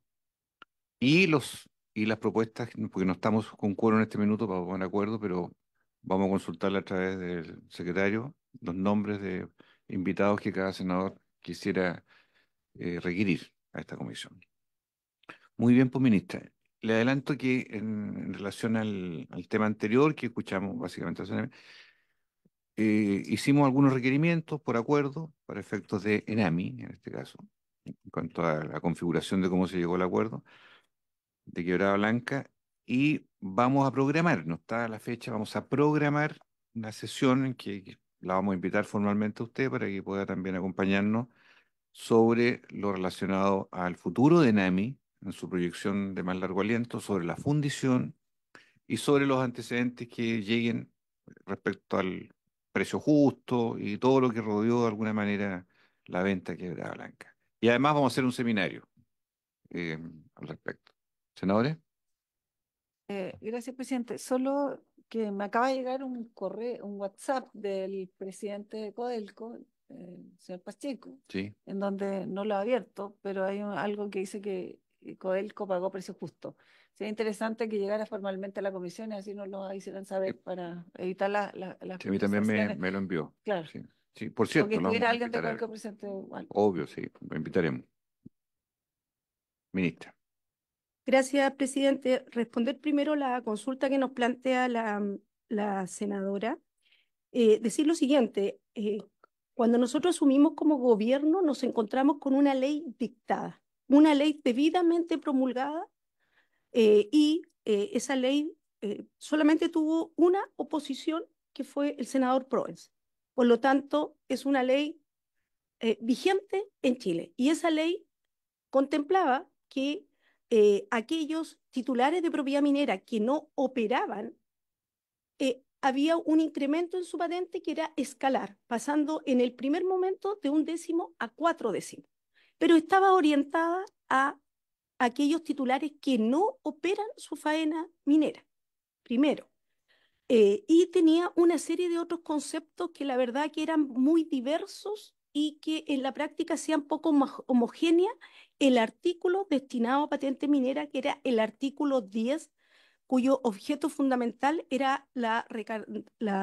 Y las propuestas, porque no estamos con quórum en este minuto para poner acuerdo, pero vamos a consultarle a través del secretario los nombres de invitados que cada senador quisiera requerir a esta comisión. Muy bien, pues ministra. Le adelanto que en relación al tema anterior que escuchamos básicamente, hicimos algunos requerimientos por acuerdo para efectos de ENAMI, en este caso, en cuanto a la configuración de cómo se llegó al acuerdo de Quebrada Blanca, y vamos a programar, no está la fecha, vamos a programar una sesión en que la vamos a invitar formalmente a usted para que pueda también acompañarnos sobre lo relacionado al futuro de ENAMI en su proyección de más largo aliento, sobre la fundición y sobre los antecedentes que lleguen respecto al precio justo y todo lo que rodeó de alguna manera la venta de Quebrada Blanca. Y además vamos a hacer un seminario eh, al respecto. Senadores. Gracias, presidente. Solo que me acaba de llegar un correo, un WhatsApp del presidente de Codelco, señor Pacheco, Sí. en donde no lo ha abierto, pero hay algo que dice que Codelco pagó precio justo. Sería interesante que llegara formalmente a la comisión y así nos lo hicieran saber para evitar las Sí, a mí también conversaciones. me lo envió. Claro. Sí, sí, por O que cierto, lo vamos estuviera a alguien de invitar a Codelco él. presente. Igual. Obvio, sí, lo invitaremos. Ministra. Gracias, presidente. Responder primero la consulta que nos plantea la senadora. Decir lo siguiente, cuando nosotros asumimos como gobierno nos encontramos con una ley dictada, una ley debidamente promulgada y esa ley solamente tuvo una oposición que fue el senador Proens. Por lo tanto, es una ley vigente en Chile y esa ley contemplaba que aquellos titulares de propiedad minera que no operaban, había un incremento en su patente que era escalar, pasando en el primer momento de 1/10 a 4/10, pero estaba orientada a aquellos titulares que no operan su faena minera, primero. Y tenía una serie de otros conceptos que la verdad que eran muy diversos y que en la práctica hacían poco homogénea el artículo destinado a patente minera, que era el artículo 10, cuyo objeto fundamental era la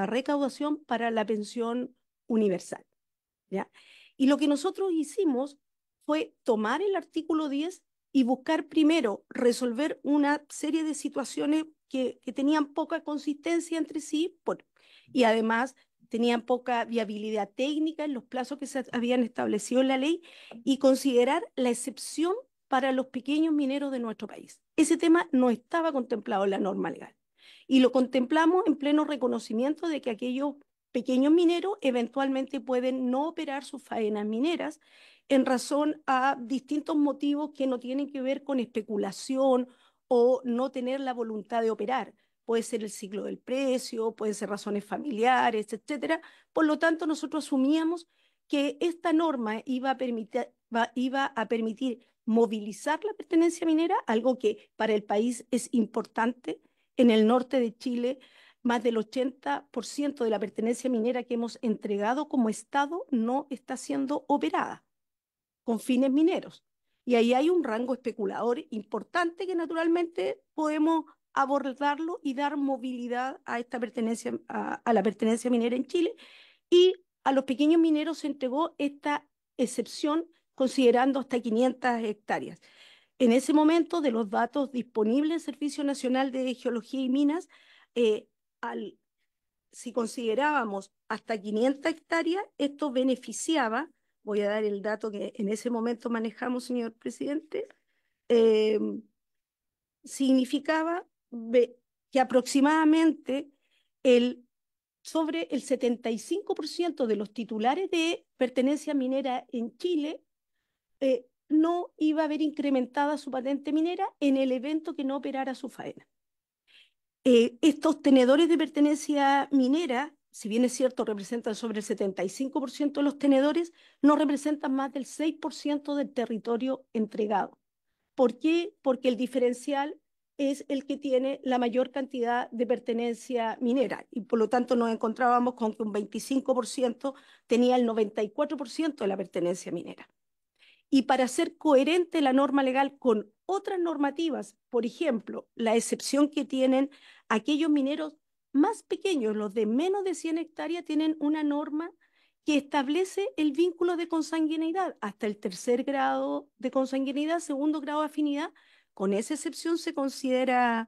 recaudación para la pensión universal, ¿ya? Y lo que nosotros hicimos fue tomar el artículo 10 y buscar primero resolver una serie de situaciones que tenían poca consistencia entre sí y además tenían poca viabilidad técnica en los plazos que se habían establecido en la ley y considerar la excepción para los pequeños mineros de nuestro país. Ese tema no estaba contemplado en la norma legal y lo contemplamos en pleno reconocimiento de que aquellos pequeños mineros eventualmente pueden no operar sus faenas mineras en razón a distintos motivos que no tienen que ver con especulación o no tener la voluntad de operar. Puede ser el ciclo del precio, pueden ser razones familiares, etcétera. Por lo tanto, nosotros asumíamos que esta norma iba a permitir movilizar la pertenencia minera, algo que para el país es importante. En el norte de Chile, más del 80% de la pertenencia minera que hemos entregado como Estado no está siendo operada con fines mineros. Y ahí hay un rango especulador importante que naturalmente podemos abordarlo y dar movilidad a esta pertenencia, a la pertenencia minera en Chile. Y a los pequeños mineros se entregó esta excepción considerando hasta 500 hectáreas. En ese momento, de los datos disponibles del Servicio Nacional de Geología y Minas, eh, si considerábamos hasta 500 hectáreas, esto beneficiaba, voy a dar el dato que en ese momento manejamos, señor presidente, eh, significaba que aproximadamente el sobre el 75% de los titulares de pertenencia minera en Chile no iba a haber incrementada su patente minera en el evento que no operara su faena. Estos tenedores de pertenencia minera, si bien es cierto, representan sobre el 75% de los tenedores, no representan más del 6% del territorio entregado. ¿Por qué? Porque el diferencial es el que tiene la mayor cantidad de pertenencia minera y por lo tanto nos encontrábamos con que un 25% tenía el 94% de la pertenencia minera. Y para ser coherente la norma legal con otras normativas, por ejemplo, la excepción que tienen aquellos mineros más pequeños, los de menos de 100 hectáreas, tienen una norma que establece el vínculo de consanguinidad hasta el 3er grado de consanguinidad, 2.º grado de afinidad. Con esa excepción se consideró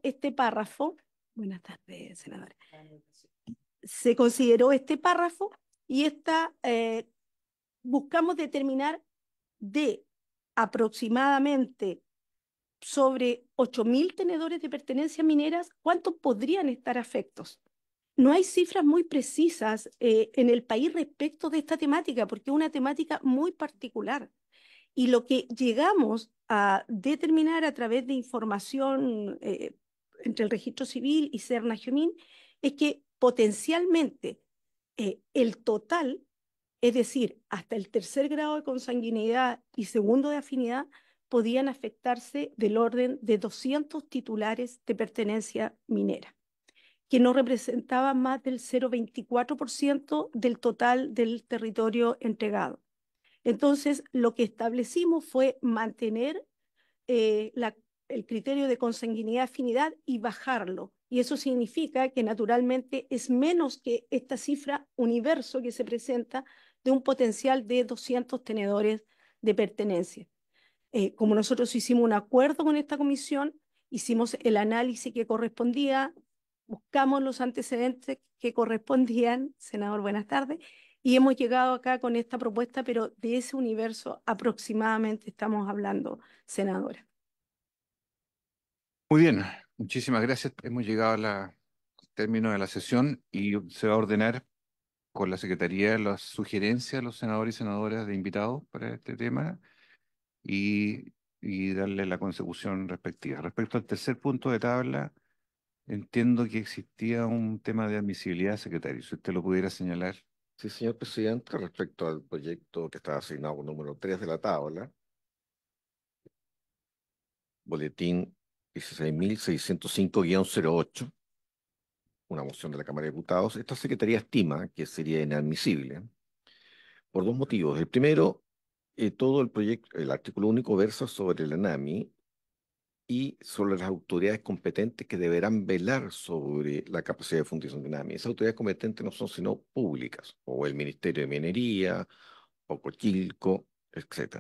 este párrafo. Buenas tardes, senadora. Se consideró este párrafo y buscamos determinar de aproximadamente sobre 8.000 tenedores de pertenencias mineras, ¿cuántos podrían estar afectos? No hay cifras muy precisas en el país respecto de esta temática, porque es una temática muy particular. Y lo que llegamos a determinar a través de información entre el Registro Civil y Serna-Geomin es que potencialmente el total, es decir, hasta el 3er grado de consanguinidad y 2.º de afinidad, podían afectarse del orden de 200 titulares de pertenencia minera, que no representaban más del 0,24% del total del territorio entregado. Entonces, lo que establecimos fue mantener el criterio de consanguinidad afinidad y bajarlo. Y eso significa que naturalmente es menos que esta cifra universo que se presenta de un potencial de 200 tenedores de pertenencia. Como nosotros hicimos un acuerdo con esta comisión, hicimos el análisis que correspondía, buscamos los antecedentes que correspondían, senador, buenas tardes, y hemos llegado acá con esta propuesta, pero de ese universo aproximadamente estamos hablando, senadora. Muy bien, muchísimas gracias. Hemos llegado al término de la sesión y se va a ordenar con la Secretaría las sugerencias a los senadores y senadoras de invitados para este tema y darle la consecución respectiva. Respecto al tercer punto de tabla, entiendo que existía un tema de admisibilidad, secretario. Si usted lo pudiera señalar. Sí, señor presidente, respecto al proyecto que está asignado con número 3 de la tabla, boletín 16.605-08, una moción de la Cámara de Diputados, esta Secretaría estima que sería inadmisible por dos motivos. El primero, todo el proyecto, el artículo único versa sobre la ENAMI y sobre las autoridades competentes que deberán velar sobre la capacidad de fundición de ENAMI. Esas autoridades competentes no son sino públicas, o el Ministerio de Minería, o Cochilco, etc.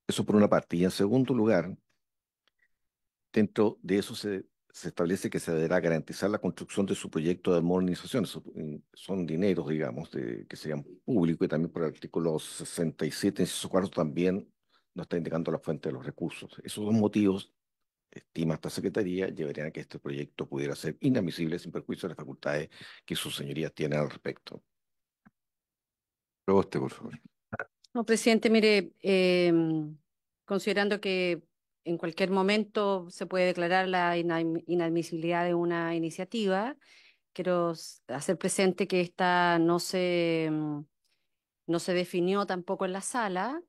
Eso por una parte. Y en segundo lugar, dentro de eso se establece que se deberá garantizar la construcción de su proyecto de modernización. Son dineros, digamos, que serían públicos, y también por el artículo 67, inciso cuarto, también nos está indicando la fuente de los recursos. Esos dos motivos, estima esta Secretaría, llevarían a que este proyecto pudiera ser inadmisible sin perjuicio de las facultades que sus señorías tienen al respecto. Luego usted, por favor. No, presidente, mire, considerando que en cualquier momento se puede declarar la inadmisibilidad de una iniciativa, quiero hacer presente que esta no se definió tampoco en la sala.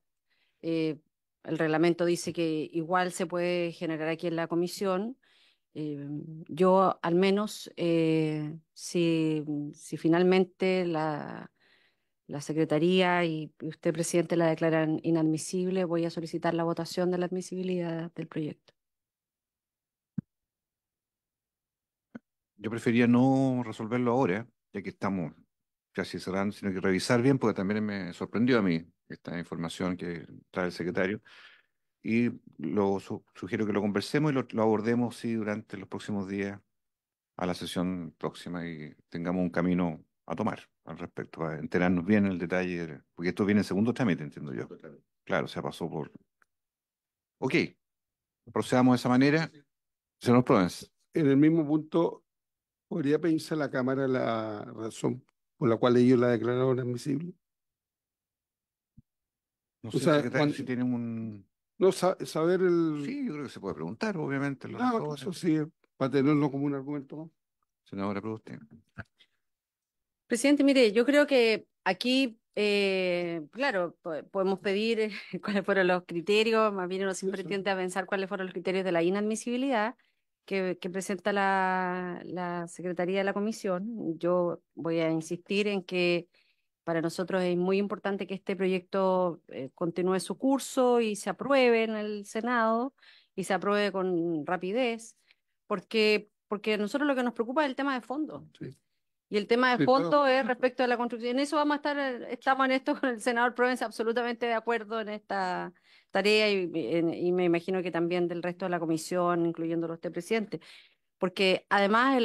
Eh, el reglamento dice que igual se puede generar aquí en la comisión. Yo al menos, si finalmente la Secretaría y usted, presidente, la declaran inadmisible, voy a solicitar la votación de la admisibilidad del proyecto. Yo prefería no resolverlo ahora, ya que estamos casi cerrando, sino que revisar bien, porque también me sorprendió a mí esta información que trae el secretario. Y sugiero que lo conversemos y lo abordemos sí, durante los próximos días a la sesión próxima y tengamos un camino a tomar al respecto, a enterarnos bien en el detalle, porque esto viene en segundo trámite, entiendo yo. Claro, se pasó por... Ok, procedamos de esa manera. Señor Provence. En el mismo punto, ¿Podría pedirse a la Cámara la razón por la cual ellos la declararon admisible? No O sé, sea, secretario, si tienen un... no saber el... Sí, yo creo que se puede preguntar, obviamente, las Ah, razones. eso sí, para tenerlo como un argumento más. Senadora Proboste. Presidente, mire, yo creo que aquí, claro, podemos pedir cuáles fueron los criterios, más bien uno siempre Eso. tiende a pensar cuáles fueron los criterios de la inadmisibilidad que presenta la Secretaría de la Comisión. Yo voy a insistir en que para nosotros es muy importante que este proyecto continúe su curso y se apruebe en el Senado y se apruebe con rapidez, porque a nosotros lo que nos preocupa es el tema de fondo. Sí. Y el tema de Sí, fondo es respecto a la construcción. En eso vamos a estar, estamos en esto con el senador Proens absolutamente de acuerdo en esta tarea y me imagino que también del resto de la comisión, incluyéndolo usted, presidente. Porque además en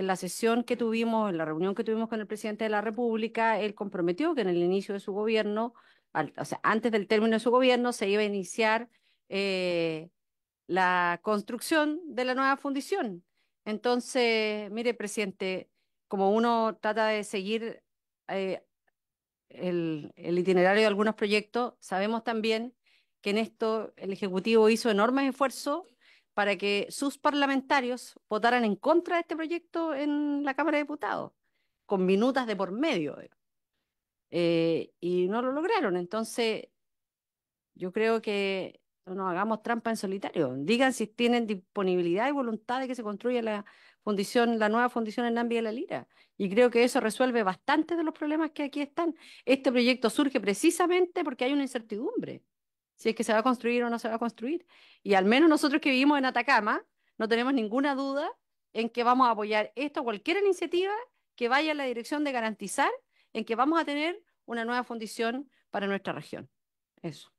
la sesión que tuvimos, en la reunión que tuvimos con el presidente de la República, él comprometió que en el inicio de su gobierno, o sea, antes del término de su gobierno, se iba a iniciar eh, la construcción de la nueva fundición. Entonces, mire, presidente, como uno trata de seguir eh, el itinerario de algunos proyectos, sabemos también que en esto el Ejecutivo hizo enormes esfuerzos para que sus parlamentarios votaran en contra de este proyecto en la Cámara de Diputados, con minutas de por medio, y no lo lograron. Entonces, yo creo que no nos hagamos trampa en solitario. Digan si tienen disponibilidad y voluntad de que se construya la fundición, la nueva fundición en Nambi de la Lira. Y creo que eso resuelve bastante de los problemas que aquí están. Este proyecto surge precisamente porque hay una incertidumbre, si es que se va a construir o no se va a construir. Y al menos nosotros que vivimos en Atacama, no tenemos ninguna duda en que vamos a apoyar esto, cualquier iniciativa que vaya en la dirección de garantizar en que vamos a tener una nueva fundición para nuestra región. Eso.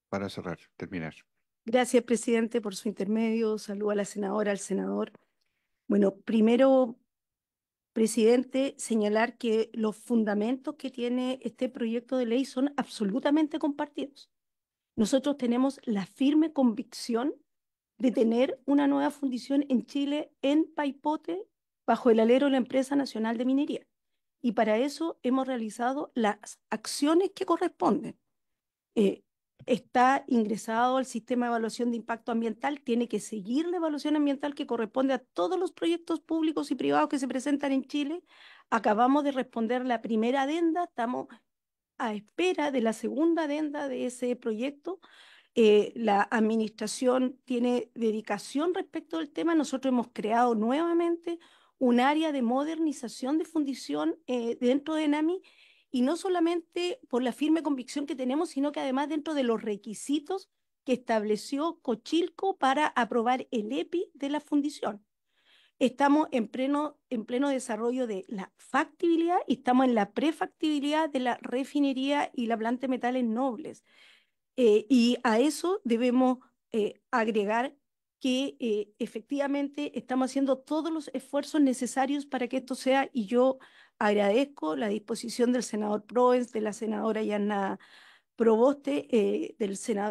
Para cerrar, terminar. Gracias, presidente, por su intermedio. Saludo a la senadora, al senador. Bueno, primero, presidente, señalar que los fundamentos que tiene este proyecto de ley son absolutamente compartidos. Nosotros tenemos la firme convicción de tener una nueva fundición en Chile, en Paipote, bajo el alero de la Empresa Nacional de Minería. Y para eso hemos realizado las acciones que corresponden. eh, Está ingresado al sistema de evaluación de impacto ambiental, tiene que seguir la evaluación ambiental que corresponde a todos los proyectos públicos y privados que se presentan en Chile. Acabamos de responder la primera adenda, estamos a espera de la segunda adenda de ese proyecto. La administración tiene dedicación respecto al tema. Nosotros hemos creado nuevamente un área de modernización de fundición dentro de ENAMI, y no solamente por la firme convicción que tenemos, sino que además dentro de los requisitos que estableció Cochilco para aprobar el EPI de la fundición. Estamos en pleno desarrollo de la factibilidad y estamos en la prefactibilidad de la refinería y la planta de metales nobles. Y a eso debemos agregar que efectivamente estamos haciendo todos los esfuerzos necesarios para que esto sea, y yo agradezco la disposición del senador Proens, de la senadora Yanna Proboste,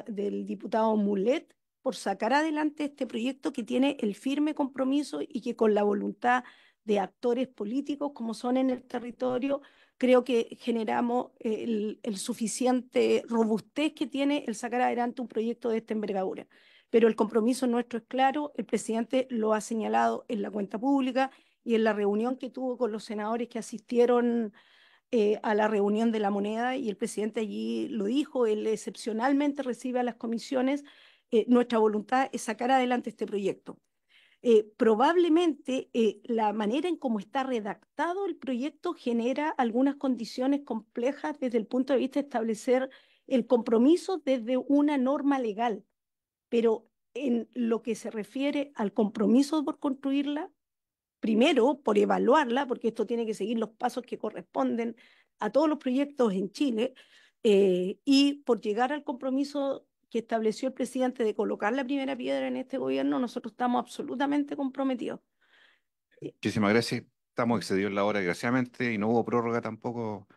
del diputado Mulet, por sacar adelante este proyecto que tiene el firme compromiso y que con la voluntad de actores políticos como son en el territorio, creo que generamos el suficiente robustez que tiene el sacar adelante un proyecto de esta envergadura. Pero el compromiso nuestro es claro, el presidente lo ha señalado en la cuenta pública y en la reunión que tuvo con los senadores que asistieron a la reunión de la moneda, y el presidente allí lo dijo, él excepcionalmente recibe a las comisiones. Nuestra voluntad es sacar adelante este proyecto. Probablemente la manera en cómo está redactado el proyecto genera algunas condiciones complejas desde el punto de vista de establecer el compromiso desde una norma legal, pero en lo que se refiere al compromiso por construirla, primero por evaluarla, porque esto tiene que seguir los pasos que corresponden a todos los proyectos en Chile, y por llegar al compromiso que estableció el presidente de colocar la primera piedra en este gobierno, nosotros estamos absolutamente comprometidos. Muchísimas gracias. Estamos excedidos en la hora, desgraciadamente, y no hubo prórroga tampoco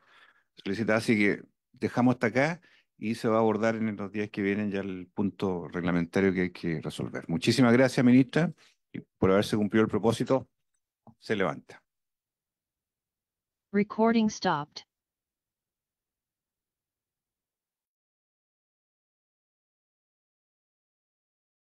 solicitada, así que dejamos hasta acá y se va a abordar en los días que vienen ya el punto reglamentario que hay que resolver. Muchísimas gracias, ministra, y por haberse cumplido el propósito. Se levanta. Recording stopped.